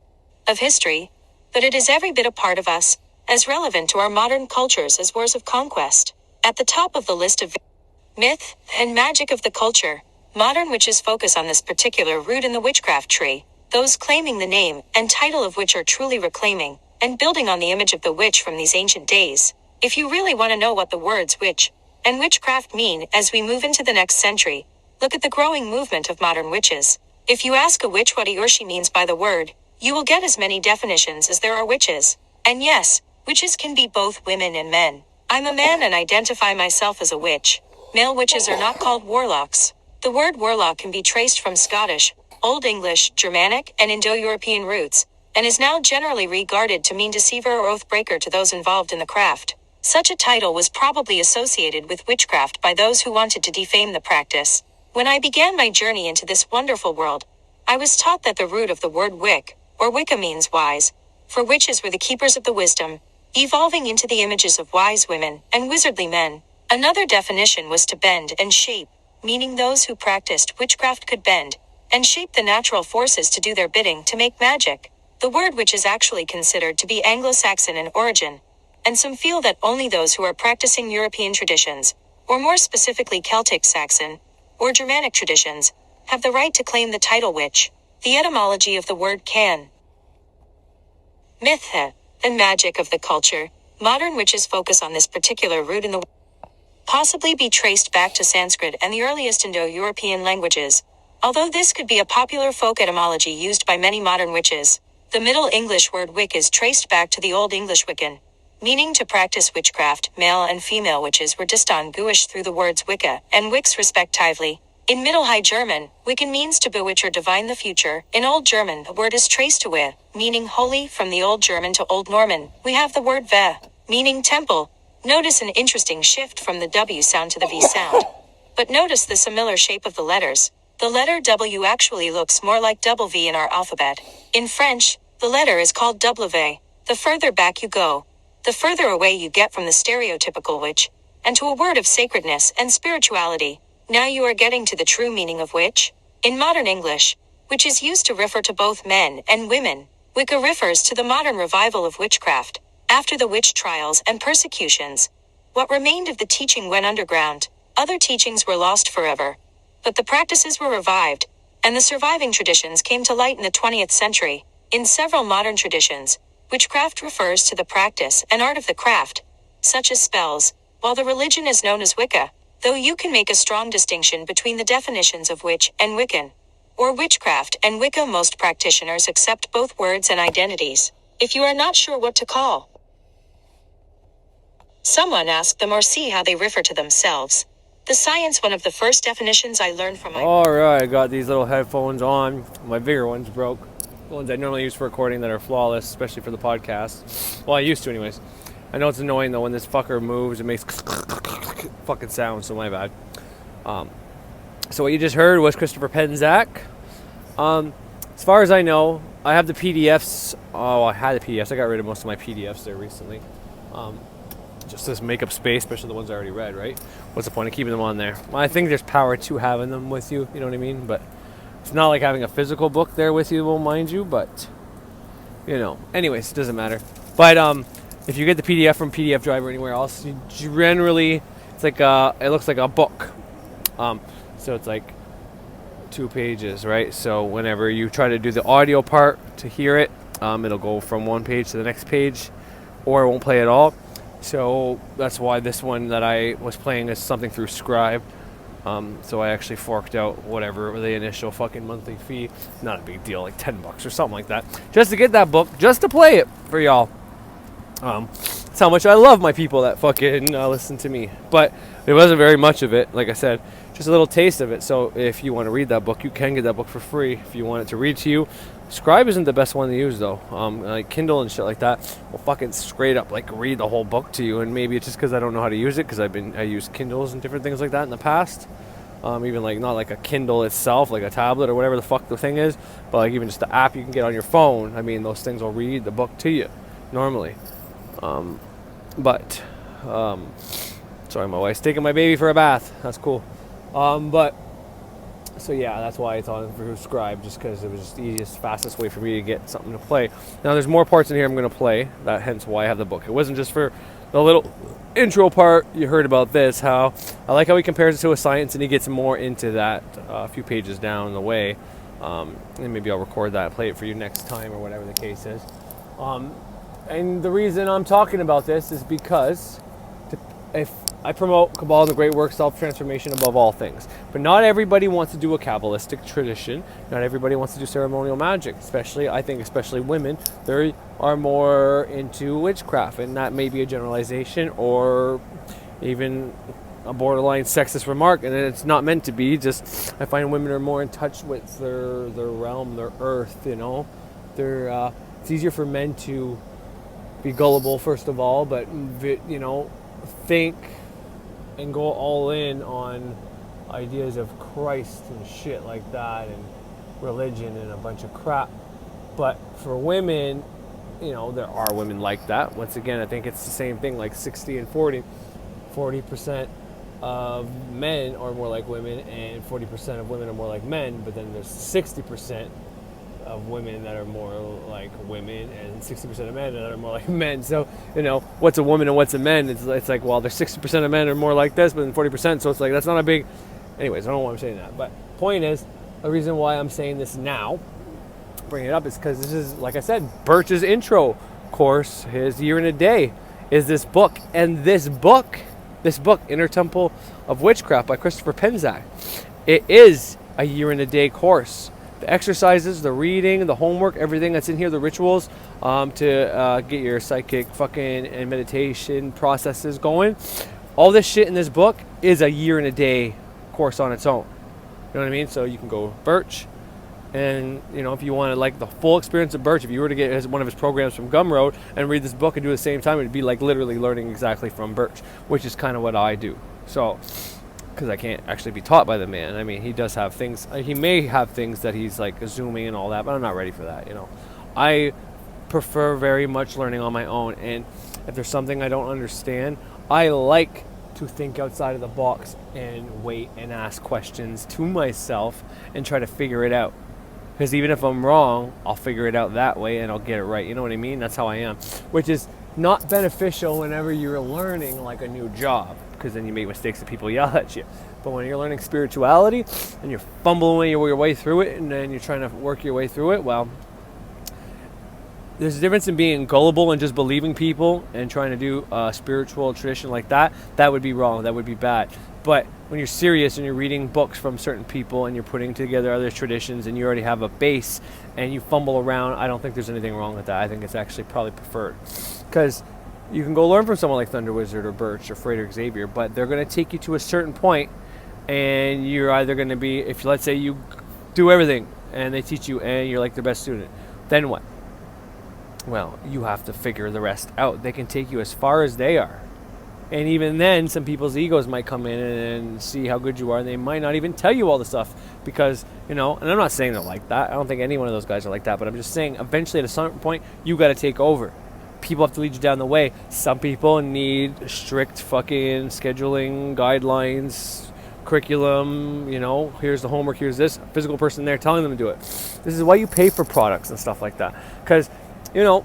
of history, but it is every bit a part of us, as relevant to our modern cultures as wars of conquest. At the top of the list of myth and magic of the culture, modern witches focus on this particular root in the witchcraft tree, those claiming the name and title of which are truly reclaiming and building on the image of the witch from these ancient days. If you really want to know what the words witch and witchcraft mean as we move into the next century, look at the growing movement of modern witches. If you ask a witch what he or she means by the word, you will get as many definitions as there are witches. And yes, witches can be both women and men. I'm a man and identify myself as a witch. Male witches are not called warlocks. The word warlock can be traced from Scottish, Old English, Germanic, and Indo-European roots, and is now generally regarded to mean deceiver or oath-breaker to those involved in the craft. Such a title was probably associated with witchcraft by those who wanted to defame the practice. When I began my journey into this wonderful world, I was taught that the root of the word wick, or wicca means wise, for witches were the keepers of the wisdom, evolving into the images of wise women and wizardly men. Another definition was to bend and shape, meaning those who practiced witchcraft could bend and shape the natural forces to do their bidding to make magic. The word witch is actually considered to be Anglo-Saxon in origin, and some feel that only those who are practicing European traditions, or more specifically Celtic Saxon, or Germanic traditions, have the right to claim the title witch. The etymology of the word can myth and magic of the culture. Modern witches focus on this particular root in the possibly be traced back to Sanskrit and the earliest Indo-European languages, although this could be a popular folk etymology used by many modern witches. The Middle English word wick is traced back to the Old English Wiccan, meaning to practice witchcraft. Male and female witches were distinguished through the words Wicca and Wix respectively. In Middle High German, Wiccan means to bewitch or divine the future. In Old German, the word is traced to we, meaning holy. From the Old German to Old Norman, we have the word ve, meaning temple. Notice an interesting shift from the W sound to the V sound. But notice the similar shape of the letters. The letter W actually looks more like double V in our alphabet. In French, the letter is called W. The further back you go, the further away you get from the stereotypical witch, and to a word of sacredness and spirituality. Now you are getting to the true meaning of witch. In modern English, which is used to refer to both men and women, Wicca refers to the modern revival of witchcraft. After the witch trials and persecutions, what remained of the teaching went underground. Other teachings were lost forever, but the practices were revived, and the surviving traditions came to light in the 20th century. In several modern traditions, witchcraft refers to the practice and art of the craft, such as spells, while the religion is known as Wicca, though you can make a strong distinction between the definitions of witch and Wiccan, or witchcraft and Wicca. Most practitioners accept both words and identities. If you are not sure what to call someone, ask them or see how they refer to themselves. The science, one of the first definitions I learned from my... Alright, I got these little headphones on. My bigger ones broke. The ones I normally use for recording that are flawless, especially for the podcast. Well, I used to anyways. I know it's annoying though when this fucker moves, it makes fucking sound, so my bad. So what you just heard was Christopher Penzack. As far as I know, I have the PDFs. Oh, I had the PDFs. I got rid of most of my PDFs there recently. Just this make up space, especially the ones I already read, right? What's the point of keeping them on there? Well, I think there's power to having them with you, you know what I mean? But it's not like having a physical book there with you will mind you, but, you know. Anyways, it doesn't matter. But if you get the PDF from PDF Drive or anywhere else, you generally, it's like it looks like a book. So it's like 2 pages, right? So whenever you try to do the audio part to hear it, it'll go from one page to the next page, or it won't play at all. So that's why this one that I was playing is something through Scribe. So I actually forked out whatever the initial fucking monthly fee. Not a big deal, like $10 or something like that, just to get that book, just to play it for y'all. That's how much I love my people that fucking listen to me. But it wasn't very much of it, like I said, just a little taste of it. So if you want to read that book, you can get that book for free if you want it to read to you. Scribe isn't the best one to use though. Like Kindle and shit like that will fucking straight up like read the whole book to you. And maybe it's just because I don't know how to use it, because I used Kindles and different things like that in the past. Even like not like a Kindle itself, like a tablet or whatever the fuck the thing is, but like even just the app you can get on your phone. I mean, those things will read the book to you normally. Sorry, my wife's taking my baby for a bath. That's cool. So yeah, that's why it's on for Scribe, just because it was just the easiest, fastest way for me to get something to play. Now there's more parts in here I'm going to play, that hence why I have the book. It wasn't just for the little intro part. You heard about this, how I like how he compares it to a science, and he gets more into that a few pages down the way. And maybe I'll record that and play it for you next time or whatever the case is. And the reason I'm talking about this is because if I promote Kabbalah and the great work, self-transformation above all things. But not everybody wants to do a Kabbalistic tradition. Not everybody wants to do ceremonial magic. Especially women. They are more into witchcraft. And that may be a generalization or even a borderline sexist remark. And it's not meant to be. Just I find women are more in touch with their realm, their earth, you know. It's easier for men to be gullible, first of all, but, you know, think and go all in on ideas of Christ and shit like that, and religion and a bunch of crap. But for women, you know, there are women like that. Once again, I think it's the same thing, like 60 and 40. 40% of men are more like women and 40% of women are more like men, but then there's 60% of women that are more like women and 60% of men that are more like men. So, you know, what's a woman and what's a man? It's like, well, there's 60% of men are more like this, but then 40%. So it's like, that's not a big... Anyways, I don't know why I'm saying that. But point is, the reason why I'm saying this now, bringing it up, is because this is, like I said, Birch's intro course, his year and a day, is this book. And this book, Inner Temple of Witchcraft by Christopher Penzack, it is a year and a day course. The exercises, the reading, the homework, everything that's in here, the rituals to get your psychic fucking and meditation processes going. All this shit in this book is a year and a day course on its own. You know what I mean? So you can go Birch, and you know, if you want to like the full experience of Birch, if you were to get one of his programs from Gumroad and read this book and do it at the same time, it'd be like literally learning exactly from Birch, which is kind of what I do. So, because I can't actually be taught by the man. I mean, he does have things, he may have things that he's like zooming and all that, but I'm not ready for that, you know. I prefer very much learning on my own, and if there's something I don't understand, I like to think outside of the box and wait and ask questions to myself and try to figure it out. Because even if I'm wrong, I'll figure it out that way and I'll get it right. You know what I mean? That's how I am. Which is not beneficial whenever you're learning like a new job, because then you make mistakes and people yell at you. But when you're learning spirituality and you're fumbling your way through it and then you're trying to work your way through it, well, there's a difference in being gullible and just believing people and trying to do a spiritual tradition like that. That would be wrong. That would be bad. But when you're serious and you're reading books from certain people and you're putting together other traditions and you already have a base and you fumble around, I don't think there's anything wrong with that. I think it's actually probably preferred. Because you can go learn from someone like Thunder Wizard or Birch or Frater Xavier, but they're going to take you to a certain point, and you're either going to be, if let's say you do everything and they teach you and you're like their best student, then what? Well, you have to figure the rest out. They can take you as far as they are. And even then, some people's egos might come in and see how good you are, and they might not even tell you all the stuff because, you know, and I'm not saying they're like that. I don't think any one of those guys are like that, but I'm just saying eventually at a certain point, you got to take over. People have to lead you down the way. Some people need strict fucking scheduling, guidelines, curriculum, you know, here's the homework, here's this, a physical person there telling them to do it. This is why you pay for products and stuff like that. Because, you know,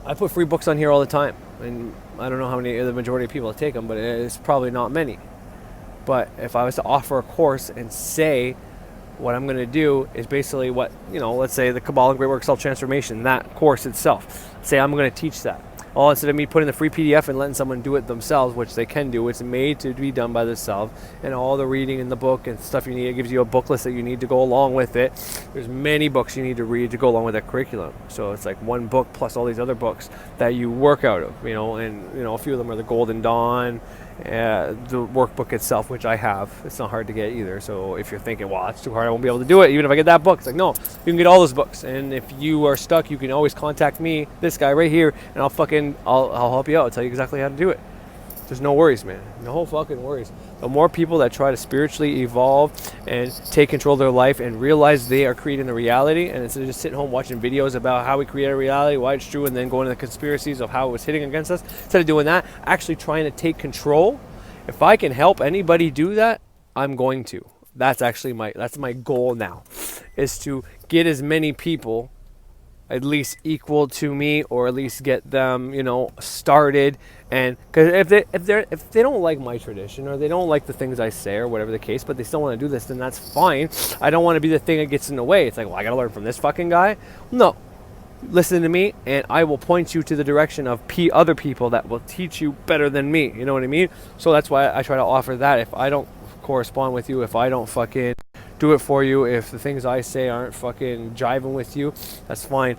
I put free books on here all the time, and I don't know how many the majority of people take them, but it's probably not many. But if I was to offer a course and say what I'm going to do is basically what, you know, let's say the Kabbalah and Great Work Self-Transformation, that course itself, say I'm going to teach that. All instead of me putting the free PDF and letting someone do it themselves, which they can do, it's made to be done by themselves, and all the reading in the book and stuff you need, it gives you a book list that you need to go along with it. There's many books you need to read to go along with that curriculum. So it's like one book plus all these other books that you work out of, you know, and, you know, a few of them are the Golden Dawn, the workbook itself, which I have. It's not hard to get either. So if you're thinking, well, it's too hard, I won't be able to do it, even if I get that book, it's like, no, you can get all those books. And if you are stuck, you can always contact me, this guy right here, and I'll help you out. I'll tell you exactly how to do it. There's no worries, man. No fucking worries. The more people that try to spiritually evolve and take control of their life and realize they are creating the reality, and instead of just sitting home watching videos about how we create a reality, why it's true, and then going to the conspiracies of how it was hitting against us, instead of doing that, actually trying to take control. If I can help anybody do that, I'm going to. That's actually my goal now, is to get as many people at least equal to me, or at least get them, you know, started. And because if they don't like my tradition, or they don't like the things I say, or whatever the case, but they still want to do this, then that's fine. I don't want to be the thing that gets in the way. It's like, well, I gotta learn from this fucking guy. No, listen to me, and I will point you to the direction of other people that will teach you better than me. You know what I mean? So that's why I try to offer that. If I don't correspond with you, if I don't fucking do it for you, if the things I say aren't fucking jiving with you, that's fine.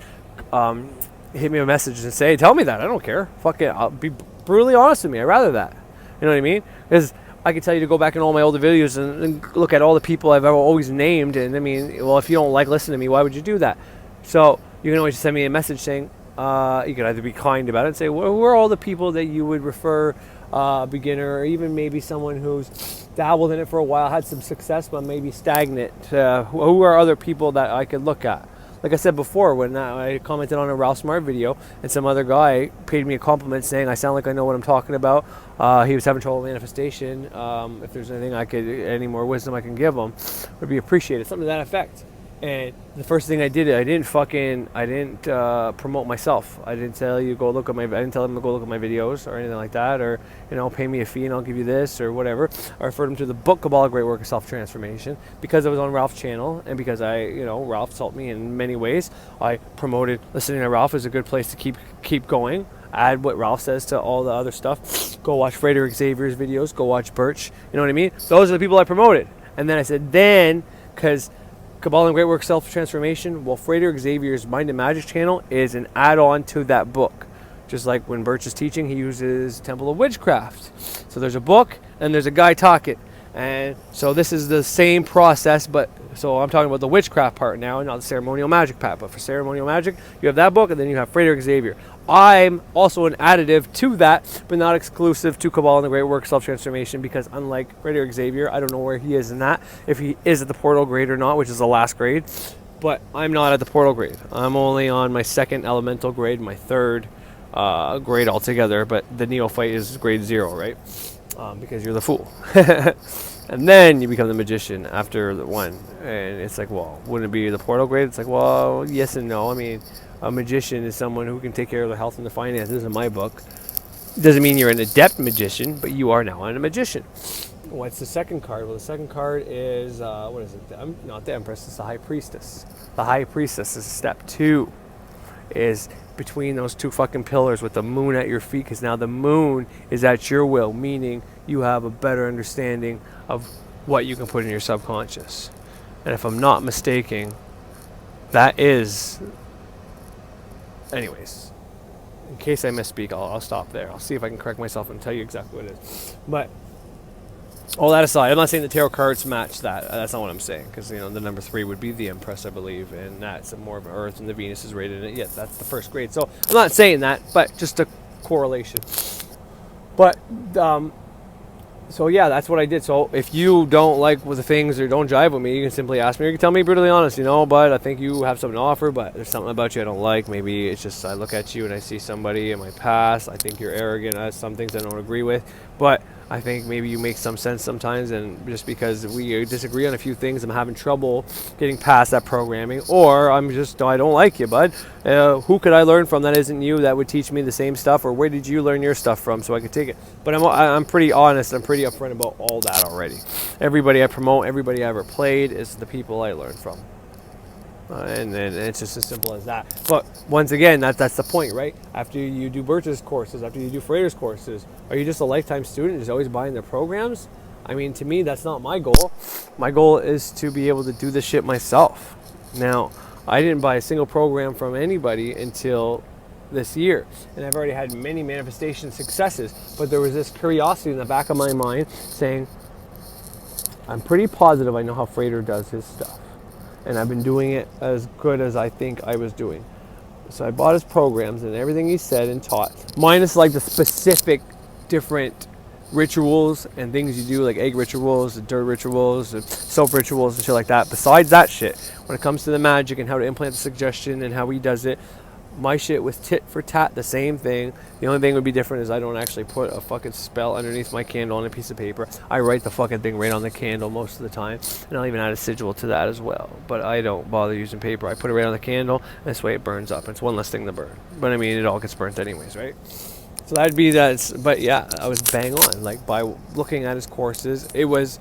Hit me a message and say, tell me that. I don't care. Fuck it. I'll be brutally honest with me. I'd rather that. You know what I mean? Because I can tell you to go back in all my older videos and look at all the people I've ever always named. And I mean, well, if you don't like listening to me, why would you do that? So you can always send me a message saying, you can either be kind about it and say, well, who are all the people that you would refer beginner, or even maybe someone who's dabbled in it for a while, had some success, but maybe stagnant. Who are other people that I could look at? Like I said before, when I commented on a Ralph Smart video, and some other guy paid me a compliment saying I sound like I know what I'm talking about. He was having trouble with manifestation. If there's anything any more wisdom I can give him, would be appreciated. Something to that effect. And the first thing I did, I didn't promote myself. I didn't tell you go look at I didn't tell them to go look at my videos or anything like that, or pay me a fee and I'll give you this or whatever. I referred them to the book Kabbalah, Great Work of Self-Transformation, because I was on Ralph's channel and because Ralph taught me in many ways. I promoted listening to Ralph is a good place to keep going. Add what Ralph says to all the other stuff. Go watch Frater Xavier's videos. Go watch Birch. You know what I mean? Those are the people I promoted. And then I said, because Kabbalah and Great Work Self-Transformation, well, frater Xavier's Mind and Magic channel is an add-on to that book. Just like when Birch is teaching, he uses Temple of Witchcraft. So there's a book and there's a guy talking. And so this is the same process, so I'm talking about the witchcraft part now, not the ceremonial magic part. But for ceremonial magic, you have that book, and then you have Frater Xavier. I'm also an additive to that, but not exclusive to Kabbalah and the Great Work Self-Transformation, because unlike Frater Xavier, I don't know where he is in that, if he is at the portal grade or not, which is the last grade. But I'm not at the portal grade. I'm only on my second elemental grade, my third grade altogether, but the neophyte is grade 0, right? Because you're the fool. And then you become the magician after the one. And it's like, well, wouldn't it be the portal grade? It's like, well, yes and no. I mean, a magician is someone who can take care of their health and their finances in my book. Doesn't mean you're an adept magician, but you are now a magician. What's the second card? Well, the second card is, what is it? Not the Empress, it's the High Priestess. The High Priestess is step 2. Is between those two fucking pillars with the moon at your feet, because now the moon is at your will, meaning you have a better understanding of what you can put in your subconscious. And if I'm not mistaken, that is, anyways, in case I misspeak, I'll stop there. I'll see if I can correct myself and tell you exactly what it is. But all that aside, I'm not saying the tarot cards match that. That's not what I'm saying, because the number 3 would be the Empress, I believe, and that's more of an Earth, and the Venus is rated in it. Yes, that's the first grade. So I'm not saying that, but just a correlation. But so yeah, that's what I did. So if you don't like with the things or don't jive with me, you can simply ask me, or you can tell me brutally honest, but I think you have something to offer, but there's something about you I don't like. Maybe it's just I look at you and I see somebody in my past. I think you're arrogant. I have some things I don't agree with, but I think maybe you make some sense sometimes, and just because we disagree on a few things, I'm having trouble getting past that programming, or I don't like you, bud. Who could I learn from that isn't you that would teach me the same stuff, or where did you learn your stuff from so I could take it? But I'm pretty honest, I'm pretty upfront about all that already. Everybody I promote, everybody I ever played is the people I learned from. And it's just as simple as that. But once again, that's the point, right? After you do Birch's courses, after you do Frater's courses, are you just a lifetime student just always buying their programs? I mean, to me, that's not my goal. My goal is to be able to do this shit myself. Now, I didn't buy a single program from anybody until this year, and I've already had many manifestation successes, but there was this curiosity in the back of my mind saying, I'm pretty positive I know how Frater does his stuff. And I've been doing it as good as I think I was doing. So I bought his programs and everything he said and taught, minus like the specific different rituals and things you do, like egg rituals, dirt rituals, soap rituals and shit like that. Besides that shit, when it comes to the magic and how to implant the suggestion and how he does it, my shit was tit for tat the same thing. The only thing would be different is I don't actually put a fucking spell underneath my candle on a piece of paper. I write the fucking thing right on the candle most of the time, and I'll even add a sigil to that as well. But I don't bother using paper. I put it right on the candle, and this way it burns up. It's one less thing to burn. But I mean, it all gets burnt anyways, right? So that'd be that. But yeah, I was bang on. Like by looking at his courses, it was.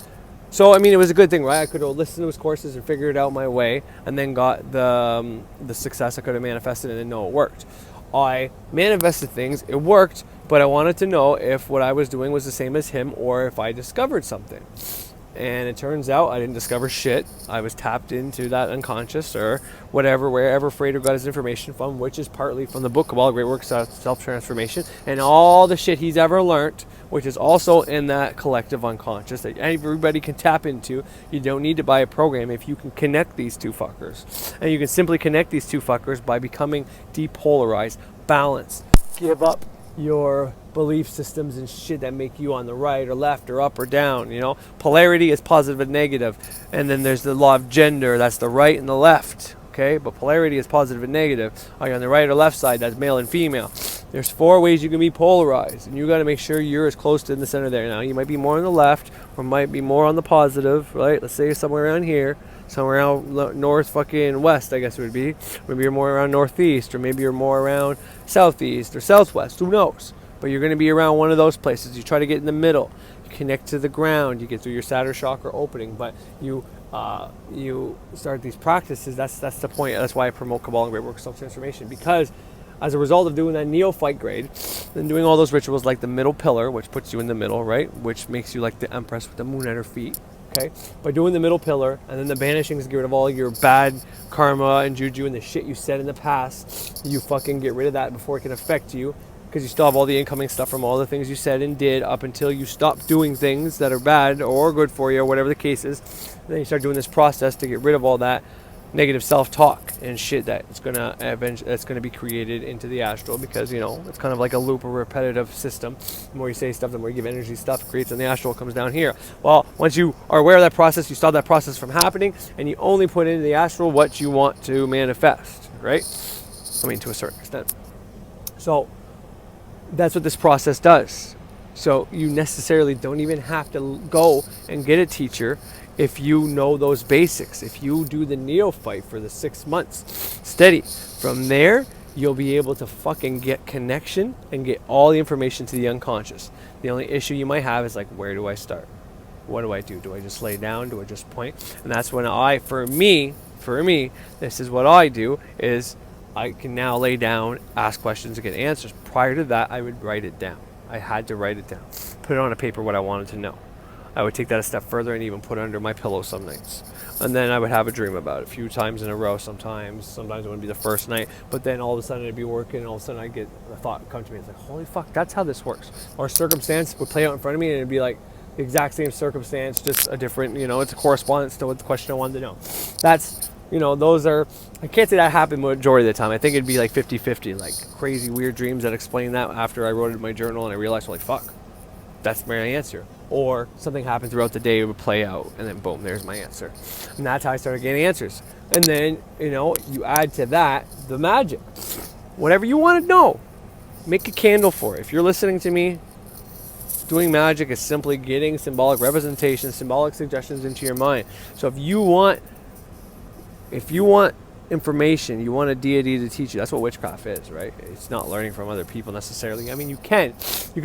So, I mean, it was a good thing, right? I could have listened to his courses and figured it out my way, and then got the success I could have manifested and then know it worked. I manifested things, it worked, but I wanted to know if what I was doing was the same as him or if I discovered something. And it turns out I didn't discover shit. I was tapped into that unconscious or whatever, wherever Frater got his information from, which is partly from the book Kabbalah, Great Work Self-Transformation, and all the shit he's ever learned, which is also in that collective unconscious that everybody can tap into. You don't need to buy a program if you can connect these two fuckers. And you can simply connect these two fuckers by becoming depolarized, balanced, give up your belief systems and shit that make you on the right or left or up or down, you know. Polarity is positive and negative. And then there's the law of gender, that's the right and the left, okay? But polarity is positive and negative. Are you on the right or left side? That's male and female. There's 4 ways you can be polarized, and you got to make sure you're as close to in the center there. Now, you might be more on the left or might be more on the positive, right? Let's say you're somewhere around here, somewhere around north fucking west, I guess it would be. Maybe you're more around northeast, or maybe you're more around southeast or southwest, who knows? But you're going to be around one of those places. You try to get in the middle. You connect to the ground. You get through your Saturn chakra opening, but you start these practices. That's the point. That's why I promote Kabbalah and Great Work Self-Transformation, because as a result of doing that neophyte grade and doing all those rituals like the middle pillar, which puts you in the middle, right? Which makes you like the Empress with the moon at her feet, okay? By doing the middle pillar and then the banishings, get rid of all your bad karma and juju and the shit you said in the past. You fucking get rid of that before it can affect you, because you still have all the incoming stuff from all the things you said and did up until you stop doing things that are bad or good for you or whatever the case is. And then you start doing this process to get rid of all that negative self-talk and shit that's gonna be created into the astral, because you know it's kind of like a loop, a repetitive system. The more you say stuff, the more you give energy, stuff creates in the astral, comes down here. Well, once you are aware of that process, you stop that process from happening, and you only put into the astral what you want to manifest, right? I mean, to a certain extent. So that's what this process does. So you necessarily don't even have to go and get a teacher if you know those basics. If you do the neophyte for the 6 months steady, from there you'll be able to fucking get connection and get all the information to the unconscious. The only issue you might have is like, where do I start? What do I do? Do I just lay down? Do I just point? And that's when for me, this is what I do, is I can now lay down, ask questions, and get answers. Prior to that, I would write it down. I had to write it down. Put it on a paper what I wanted to know. I would take that a step further and even put it under my pillow some nights. And then I would have a dream about it a few times in a row sometimes. Sometimes it wouldn't be the first night. But then all of a sudden I'd be working and all of a sudden I'd get a thought come to me. It's like, holy fuck, that's how this works. Or a circumstance would play out in front of me and it'd be like the exact same circumstance, just a different, it's a correspondence to what the question I wanted to know. That's, those are, I can't say that happened majority of the time. I think it'd be like 50-50, like crazy weird dreams that explain that after I wrote it in my journal and I realized, holy fuck, that's my answer. Or something happened throughout the day, it would play out, and then boom, there's my answer. And that's how I started getting answers. And then, you add to that the magic. Whatever you want to know, make a candle for it. If you're listening to me, doing magic is simply getting symbolic representations, symbolic suggestions into your mind. So if you want information, you want a deity to teach you. That's what witchcraft is, right? It's not learning from other people necessarily. I mean, you can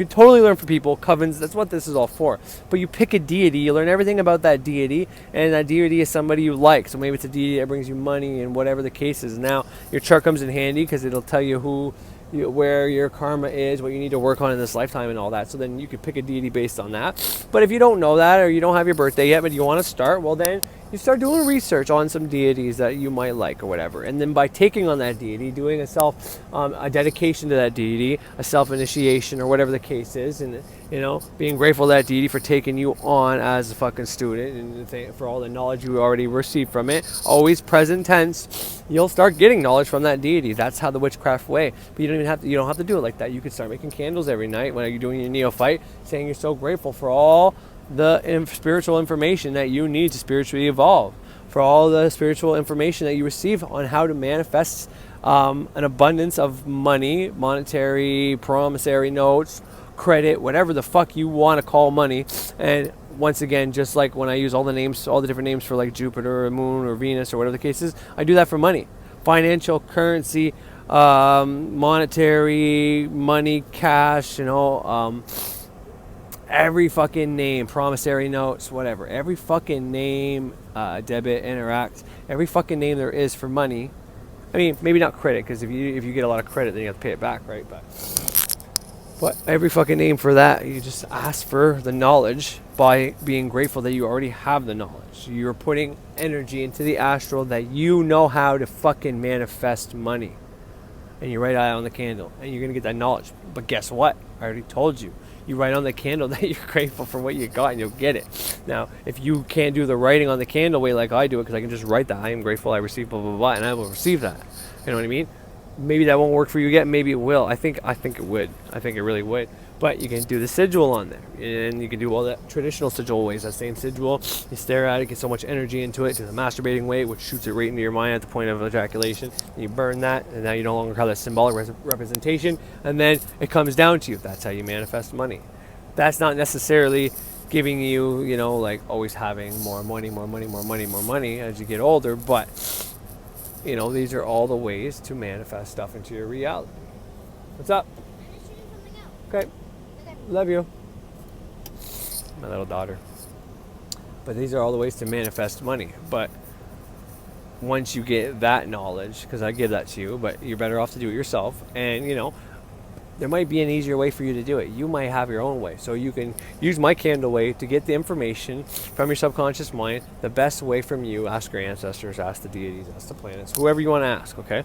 totally learn from people, covens. That's what this is all for. But you pick a deity, you learn everything about that deity, and that deity is somebody you like. So maybe it's a deity that brings you money and whatever the case is. Now your chart comes in handy because it'll tell you where your karma is, what you need to work on in this lifetime and all that. So then you could pick a deity based on that. But if you don't know that, or you don't have your birthday yet, but you want to start, well then you start doing research on some deities that you might like or whatever. And then by taking on that deity, doing a dedication to that deity, a self-initiation or whatever the case is, and being grateful to that deity for taking you on as a fucking student and for all the knowledge you already received from it. Always present tense. You'll start getting knowledge from that deity. That's how the witchcraft way. But you don't have to do it like that. You can start making candles every night when you're doing your neophyte, saying you're so grateful for all the spiritual information that you need to spiritually evolve, for all the spiritual information that you receive on how to manifest an abundance of money, monetary, promissory notes, credit, whatever the fuck you want to call money. And once again, just like when I use all the different names for like Jupiter or Moon or Venus or whatever the case is, I do that for money, financial, currency, monetary, money, cash, every fucking name, promissory notes, whatever, every fucking name, debit, interact, every fucking name there is for money. I mean, maybe not credit, because if you get a lot of credit, then you have to pay it back, right? But every fucking name for that, you just ask for the knowledge by being grateful that you already have the knowledge. You're putting energy into the astral that you know how to fucking manifest money. And you write out on the candle, and you're going to get that knowledge. But guess what? I already told you. You write on the candle that you're grateful for what you got, and you'll get it. Now, if you can't do the writing on the candle way like I do it, because I can just write that, I am grateful I received blah, blah, blah, and I will receive that. You know what I mean? maybe that won't work for you yet. Maybe it will. I think it would. I think it really would. But you can do the sigil on there, and you can do all the traditional sigil ways. That same sigil, you stare at it, get so much energy into it, to the masturbating way, which shoots it right into your mind at the point of ejaculation. And you burn that, and now you no longer have that symbolic representation. And then it comes down to you. That's how you manifest money. That's not necessarily giving you, you know, like always having more money as you get older. But, you know, these are all the ways to manifest stuff into your reality. What's up? Okay. Love you. My little daughter. But these are all the ways to manifest money. But once you get that knowledge, because I give that to you, but you're better off to do it yourself. And, you know, there might be an easier way for you to do it. You might have your own way. So you can use my candle way to get the information from your subconscious mind. The best way from you, ask your ancestors, ask the deities, ask the planets, whoever you want to ask, okay?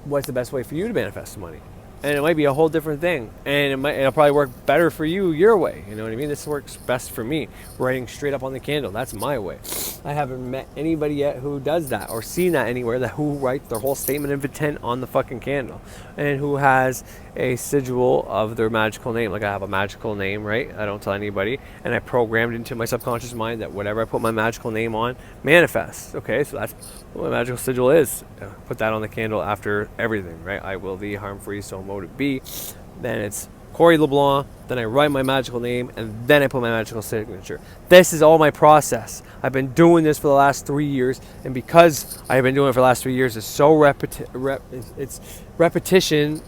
What's the best way for you to manifest money? And it might be a whole different thing. And it'll probably work better for you your way. You know what I mean? This works best for me. Writing straight up on the candle. That's my way. I haven't met anybody yet who does that or seen that anywhere, that who writes their whole statement of intent on the fucking candle. And who has a sigil of their magical name. Like I have a magical name, right? I don't tell anybody. And I programmed into my subconscious mind that whatever I put my magical name on manifests. Okay, so that's what my magical sigil is. Put that on the candle after everything, right? I will thee, harm free, so mote it be. Then it's Corey LeBlanc. Then I write my magical name, and then I put my magical signature. This is all my process. I've been doing this for the last 3 years, and because I've been doing it for the last 3 years, it's so it's repetition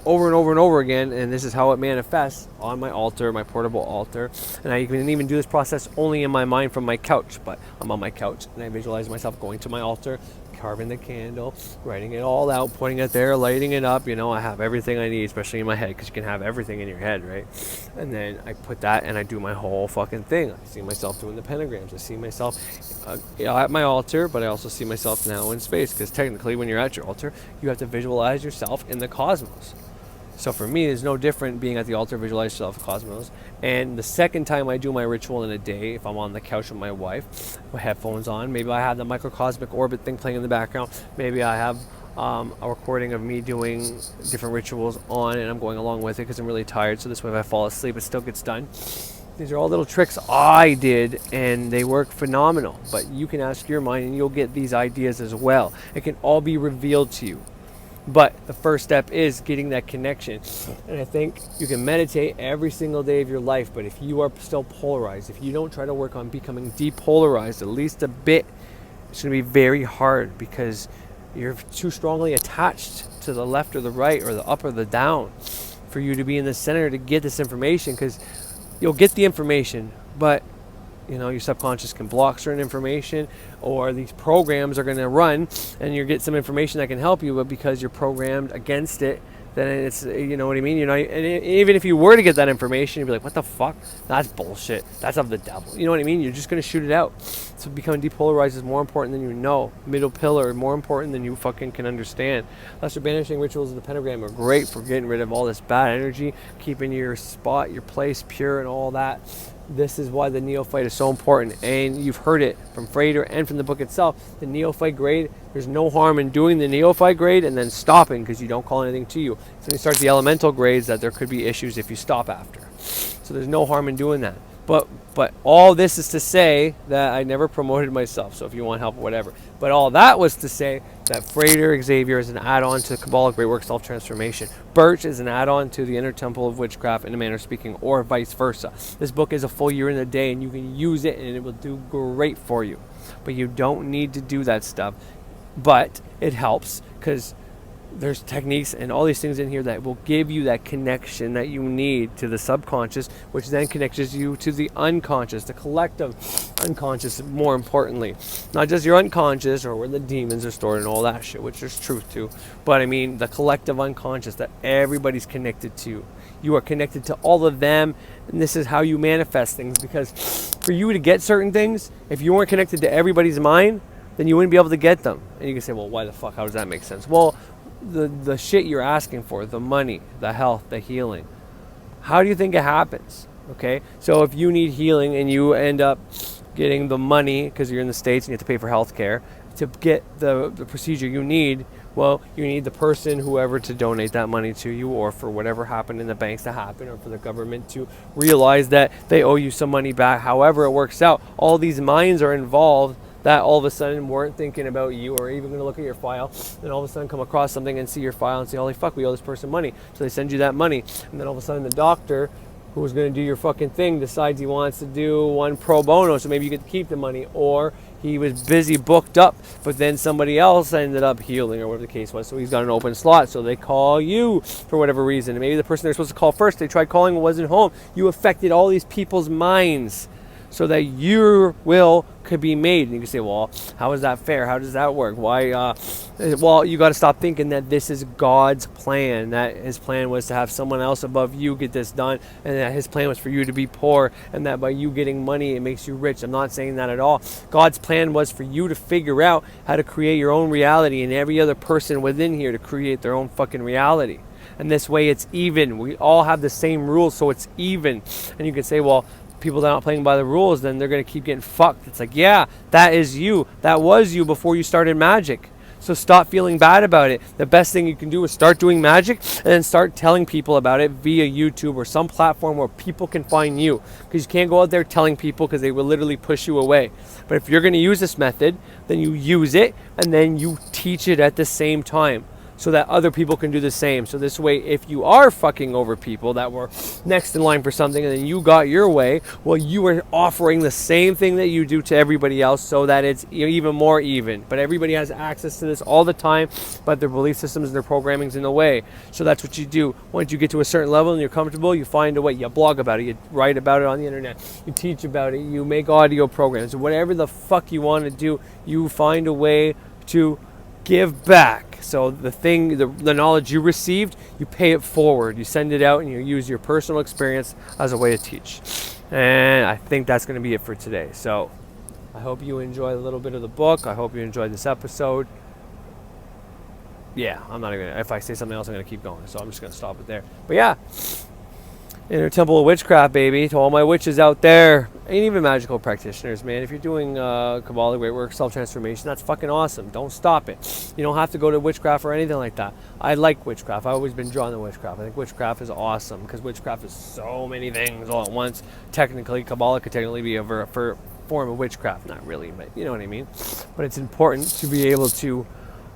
over and over and over again, and this is how it manifests on my altar, my portable altar. And I can even do this process only in my mind from my couch, but I'm on my couch, and I visualize myself going to my altar, carving the candle, writing it all out, putting it there, lighting it up. You know, I have everything I need, especially in my head, because you can have everything in your head, right? And then I put that, and I do my whole fucking thing. I see myself doing the pentagrams. I see myself at my altar, but I also see myself now in space, because technically when you're at your altar, you have to visualize yourself in the cosmos. So for me, it's no different being at the altar, visualize yourself in the cosmos. And the second time I do my ritual in a day, if I'm on the couch with my wife, with headphones on, maybe I have the microcosmic orbit thing playing in the background. Maybe I have a recording of me doing different rituals on, and I'm going along with it because I'm really tired. So this way, if I fall asleep, it still gets done. These are all little tricks I did, and they work phenomenal. But you can ask your mind, and you'll get these ideas as well. It can all be revealed to you. But the first step is getting that connection. And I think you can meditate every single day of your life, but if you are still polarized, if you don't try to work on becoming depolarized at least a bit, it's going to be very hard, because you're too strongly attached to the left or the right or the up or the down for you to be in the center to get this information. Because you'll get the information, but you know, your subconscious can block certain information, or these programs are going to run and you get some information that can help you, but because you're programmed against it, then it's, you know what I mean? You know, and even if you were to get that information, you'd be like, what the fuck? That's bullshit. That's of the devil. You know what I mean? You're just going to shoot it out. So becoming depolarized is more important than you know. Middle pillar, more important than you fucking can understand. Lesser banishing rituals of the pentagram are great for getting rid of all this bad energy, keeping your spot, your place pure and all that. This is why the neophyte is so important, and you've heard it from Frater and from the book itself. The neophyte grade, there's no harm in doing the neophyte grade and then stopping, because you don't call anything to you. So when you start the elemental grades, that there could be issues if you stop after. So there's no harm in doing that. But all this is to say that I never promoted myself, so if you want help or whatever. But all that was to say that Frater Xavier is an add-on to Kabbalah Great Work Self-Transformation. Birch is an add-on to the Inner Temple of Witchcraft, in a manner of speaking, or vice versa. This book is a full year in a day, and you can use it, and it will do great for you. But you don't need to do that stuff. But it helps, because there's techniques and all these things in here that will give you that connection that you need to the subconscious, which then connects you to the unconscious, the collective unconscious, more importantly. Not just your unconscious or where the demons are stored and all that shit, which there's truth to, but I mean the collective unconscious that everybody's connected to. You are connected to all of them, and this is how you manifest things, because for you to get certain things, if you weren't connected to everybody's mind, then you wouldn't be able to get them. And you can say, well, why the fuck? How does that make sense? Well, the shit you're asking for, the money, the health, the healing, how do you think it happens? Okay, so if you need healing and you end up getting the money because you're in the States and you have to pay for health care to get the procedure you need, Well, you need the person, whoever, to donate that money to you, or for whatever happened in the banks to happen, or for the government to realize that they owe you some money back. However it works out, all these minds are involved that all of a sudden weren't thinking about you, or even going to look at your file, and all of a sudden come across something and see your file and say, holy fuck, we owe this person money. So they send you that money, and then all of a sudden the doctor who was going to do your fucking thing decides he wants to do one pro bono, so maybe you get to keep the money, or he was busy booked up, but then somebody else ended up healing, or whatever the case was, so he's got an open slot, so they call you for whatever reason, and maybe the person they're supposed to call first, they tried calling and wasn't home. You affected all these people's minds so that your will could be made. And you can say, well, how is that fair? How does that work? Why? Well, you got to stop thinking that this is God's plan, that his plan was to have someone else above you get this done, and that his plan was for you to be poor, and that by you getting money it makes you rich. I'm not saying that at all. God's plan was for you to figure out how to create your own reality, and every other person within here to create their own fucking reality. And this way it's even. We all have the same rules, so it's even. And you can say, well, people that aren't playing by the rules, then they're going to keep getting fucked. It's like, yeah, that is you. That was you before you started Magick. So stop feeling bad about it. The best thing you can do is start doing Magick, and then start telling people about it via YouTube or some platform where people can find you. Because you can't go out there telling people, because they will literally push you away. But if you're going to use this method, then you use it, and then you teach it at the same time, so that other people can do the same. So this way, if you are fucking over people that were next in line for something and then you got your way, well, you are offering the same thing that you do to everybody else, so that it's even more even. But everybody has access to this all the time, but their belief systems and their programming's in the way. So that's what you do. Once you get to a certain level and you're comfortable, you find a way. You blog about it, you write about it on the internet, you teach about it, you make audio programs, whatever the fuck you want to do, you find a way to give back. So the knowledge you received, you pay it forward. You send it out, and you use your personal experience as a way to teach. And I think that's going to be it for today. So I hope you enjoy a little bit of the book. I hope you enjoyed this episode. Yeah, I'm not even gonna, if I say something else, I'm going to keep going. So I'm just going to stop it there. But yeah, Inner Temple of Witchcraft, baby, to all my witches out there, and even magical practitioners, man. If you're doing Kabbalah, great work, self-transformation, that's fucking awesome. Don't stop it. You don't have to go to witchcraft or anything like that. I like witchcraft. I've always been drawn to witchcraft. I think witchcraft is awesome, because witchcraft is so many things all at once. Technically, Kabbalah could technically be a form of witchcraft. Not really, but you know what I mean. But it's important to be able to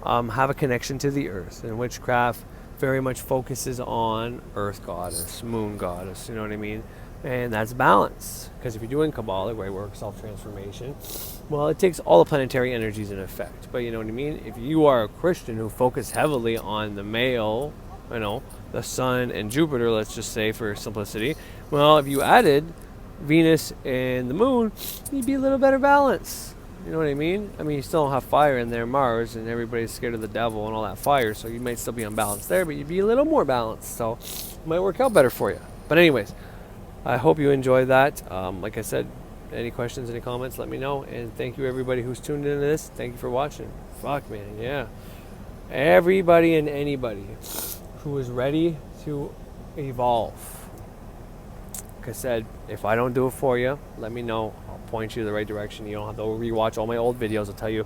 have a connection to the earth, and witchcraft very much focuses on earth goddess, moon goddess, you know what I mean? And that's balance. Because if you're doing Kabbalah, great work, self-transformation, well, it takes all the planetary energies in effect. But you know what I mean? If you are a Christian who focus heavily on the male, you know, the sun and Jupiter, let's just say for simplicity, well, if you added Venus and the moon, you'd be a little better balanced. You know what I mean? I mean, you still don't have fire in there, Mars, and everybody's scared of the devil and all that fire, so you might still be unbalanced there, but you'd be a little more balanced, so it might work out better for you. But anyways, I hope you enjoyed that. Like I said, any questions, any comments, let me know, and thank you everybody who's tuned into this. Thank you for watching. Fuck, man, yeah. Everybody and anybody who is ready to evolve. Like I said, if I don't do it for you, let me know. I'll point you the right direction. You don't have to rewatch all my old videos. I'll tell you,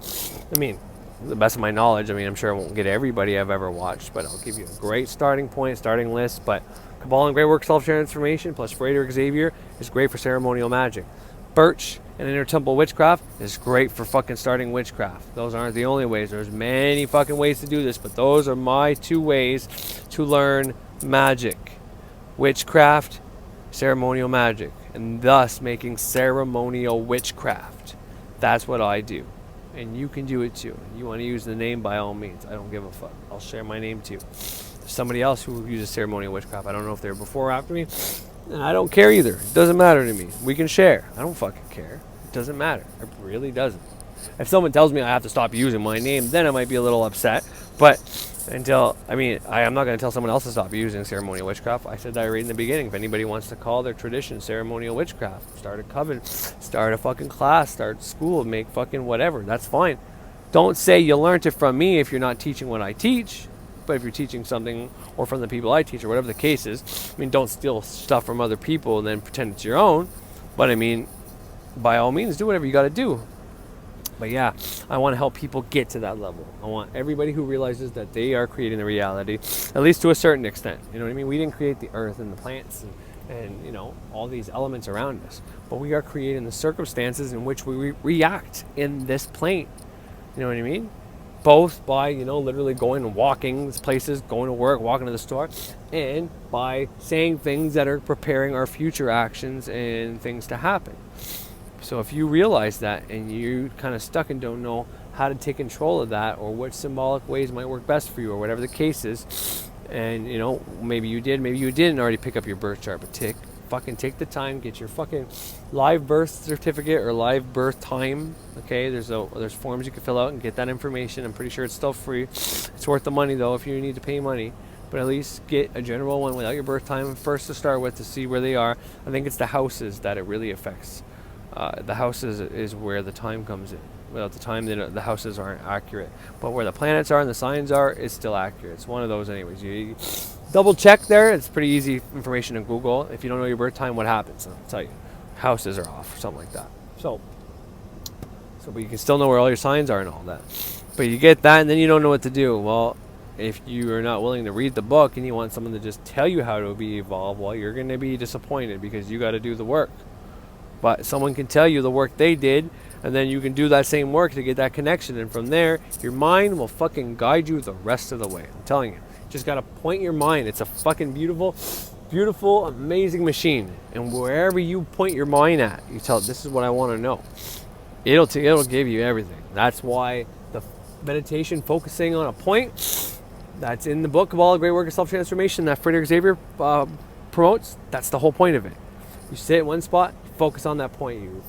I mean, the best of my knowledge. I mean, I'm sure I won't get everybody I've ever watched, but I'll give you a great starting point, starting list. But Kabbalah and Great Work Self-Transformation plus Frater Xavier is great for ceremonial magic. Birch and Inner Temple Witchcraft is great for fucking starting witchcraft. Those aren't the only ways. There's many fucking ways to do this, but those are my 2 ways to learn magic. Witchcraft, ceremonial magic, and thus making ceremonial witchcraft. That's what I do, and you can do it too. You want to use the name, by all means. I don't give a fuck. I'll share my name too. There's somebody else who uses ceremonial witchcraft. I don't know if they're before or after me, and I don't care either. It doesn't matter to me. We can share. I don't fucking care. It doesn't matter. It really doesn't. If someone tells me I have to stop using my name, then I might be a little upset, but until, I mean, I'm not going to tell someone else to stop using ceremonial witchcraft. I said that right in the beginning. If anybody wants to call their tradition ceremonial witchcraft, start a coven, start a fucking class, start school, make fucking whatever, that's fine. Don't say you learned it from me if you're not teaching what I teach. But if you're teaching something, or from the people I teach, or whatever the case is, I mean, don't steal stuff from other people and then pretend it's your own. But I mean, by all means, do whatever you got to do. But yeah, I want to help people get to that level. I want everybody who realizes that they are creating the reality, at least to a certain extent. You know what I mean? We didn't create the earth and the plants and you know, all these elements around us, but we are creating the circumstances in which we react in this plane. You know what I mean? Both by, you know, literally going and walking places, going to work, walking to the store, and by saying things that are preparing our future actions and things to happen. So if you realize that and you're kind of stuck and don't know how to take control of that, or what symbolic ways might work best for you, or whatever the case is, and you know, maybe you did, maybe you didn't already pick up your birth chart, but take the time, get your fucking live birth certificate or live birth time. Okay, there's forms you can fill out and get that information. I'm pretty sure it's still free. It's worth the money though if you need to pay money, but at least get a general one without your birth time first to start with, to see where they are. I think it's the houses that it really affects. The houses is where the time comes in. Without the time, the houses aren't accurate. But where the planets are and the signs are, it's still accurate. It's one of those anyways. You double check there. It's pretty easy information to Google. If you don't know your birth time, what happens? I'll tell you. Houses are off or something like that. So but you can still know where all your signs are and all that. But you get that and then you don't know what to do. Well, if you are not willing to read the book and you want someone to just tell you how to be evolved, well, you're going to be disappointed because you got to do the work. But someone can tell you the work they did, and then you can do that same work to get that connection. And from there, your mind will fucking guide you the rest of the way. I'm telling you. Just got to point your mind. It's a fucking beautiful, beautiful, amazing machine. And wherever you point your mind at, you tell it, this is what I want to know. It'll give you everything. That's why the meditation, focusing on a point, that's in the book, Kabbalah, Great Work of Self-Transformation, that frater Xavier promotes. That's the whole point of it. You sit in one spot, focus on that point. You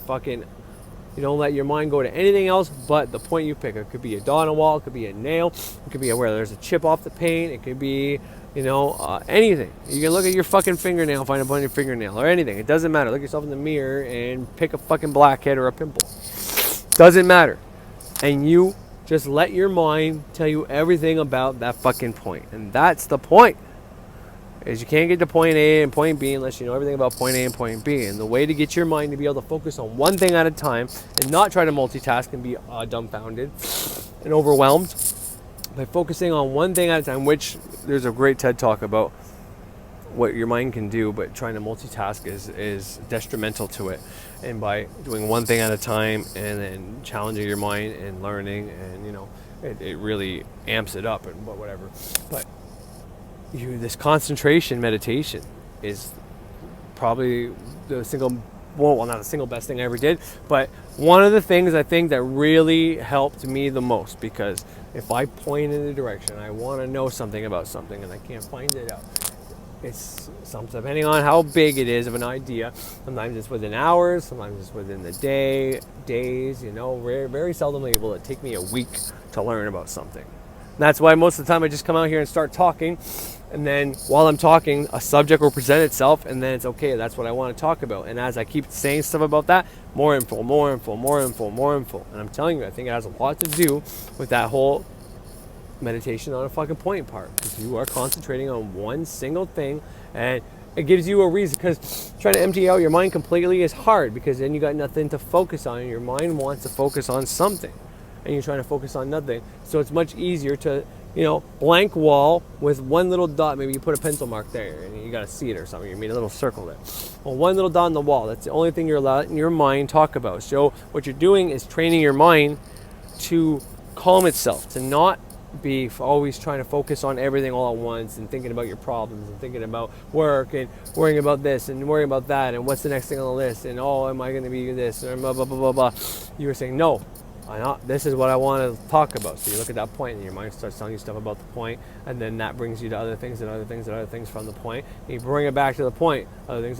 don't let your mind go to anything else but the point you pick. It could be a dot on a wall, it could be a nail, it could be where there's a chip off the paint, it could be, anything. You can look at your fucking fingernail, find a point on your fingernail, or anything. It doesn't matter. Look yourself in the mirror and pick a fucking blackhead or a pimple. Doesn't matter. And you just let your mind tell you everything about that fucking point. And that's the point. Is you can't get to point A and point B unless you know everything about point A and point B. And the way to get your mind to be able to focus on one thing at a time and not try to multitask and be dumbfounded and overwhelmed, by focusing on one thing at a time, which there's a great TED talk about what your mind can do, but trying to multitask is detrimental to it. And by doing one thing at a time and then challenging your mind and learning, and it really amps it up and whatever. But this concentration meditation is probably not the single best thing I ever did, but one of the things I think that really helped me the most, because if I point in a direction, I want to know something about something and I can't find it out. It's depending on how big it is of an idea. Sometimes it's within hours, sometimes it's within the days, very, very seldomly will it take me a week to learn about something. And that's why most of the time I just come out here and start talking, and then while I'm talking, a subject will present itself, and then it's okay, that's what I want to talk about. And as I keep saying stuff about that, more info. And I'm telling you, I think it has a lot to do with that whole meditation on a fucking point part, because you are concentrating on one single thing, and it gives you a reason, because trying to empty out your mind completely is hard, because then you got nothing to focus on, and your mind wants to focus on something, and you're trying to focus on nothing. So it's much easier to, blank wall with one little dot. Maybe you put a pencil mark there and you got to see it or something. You made a little circle there. Well, one little dot on the wall, that's the only thing you're letting your mind talk about. So what you're doing is training your mind to calm itself, to not be always trying to focus on everything all at once and thinking about your problems and thinking about work and worrying about this and worrying about that and what's the next thing on the list and am I going to be this and blah blah blah blah blah. You were saying no, this is what I want to talk about. So you look at that point and your mind starts telling you stuff about the point, and then that brings you to other things and other things and other things from the point, and you bring it back to the point, other things,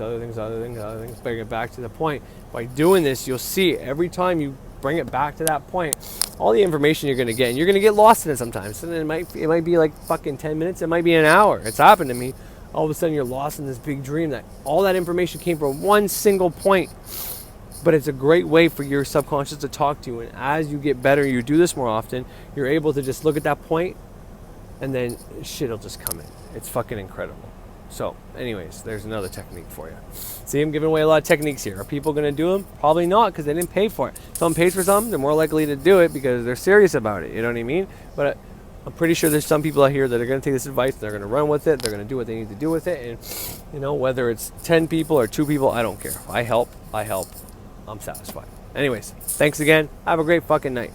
bring it back to the point. By doing this, you'll see every time you bring it back to that point, all the information you're going to get, and you're going to get lost in it sometimes. And then it might be like fucking 10 minutes, it might be an hour. It's happened to me. All of a sudden you're lost in this big dream that all that information came from one single point. But it's a great way for your subconscious to talk to you, and as you get better, you do this more often, you're able to just look at that point and then shit will just come in. It's fucking incredible. So, anyways, there's another technique for you. See, I'm giving away a lot of techniques here. Are people going to do them? Probably not, because they didn't pay for it. If someone pays for something, they're more likely to do it because they're serious about it. You know what I mean? But I'm pretty sure there's some people out here that are going to take this advice, they're going to run with it, they're going to do what they need to do with it, and, you know, whether it's 10 people or 2 people, I don't care. I help, I'm satisfied. Anyways, thanks again. Have a great fucking night.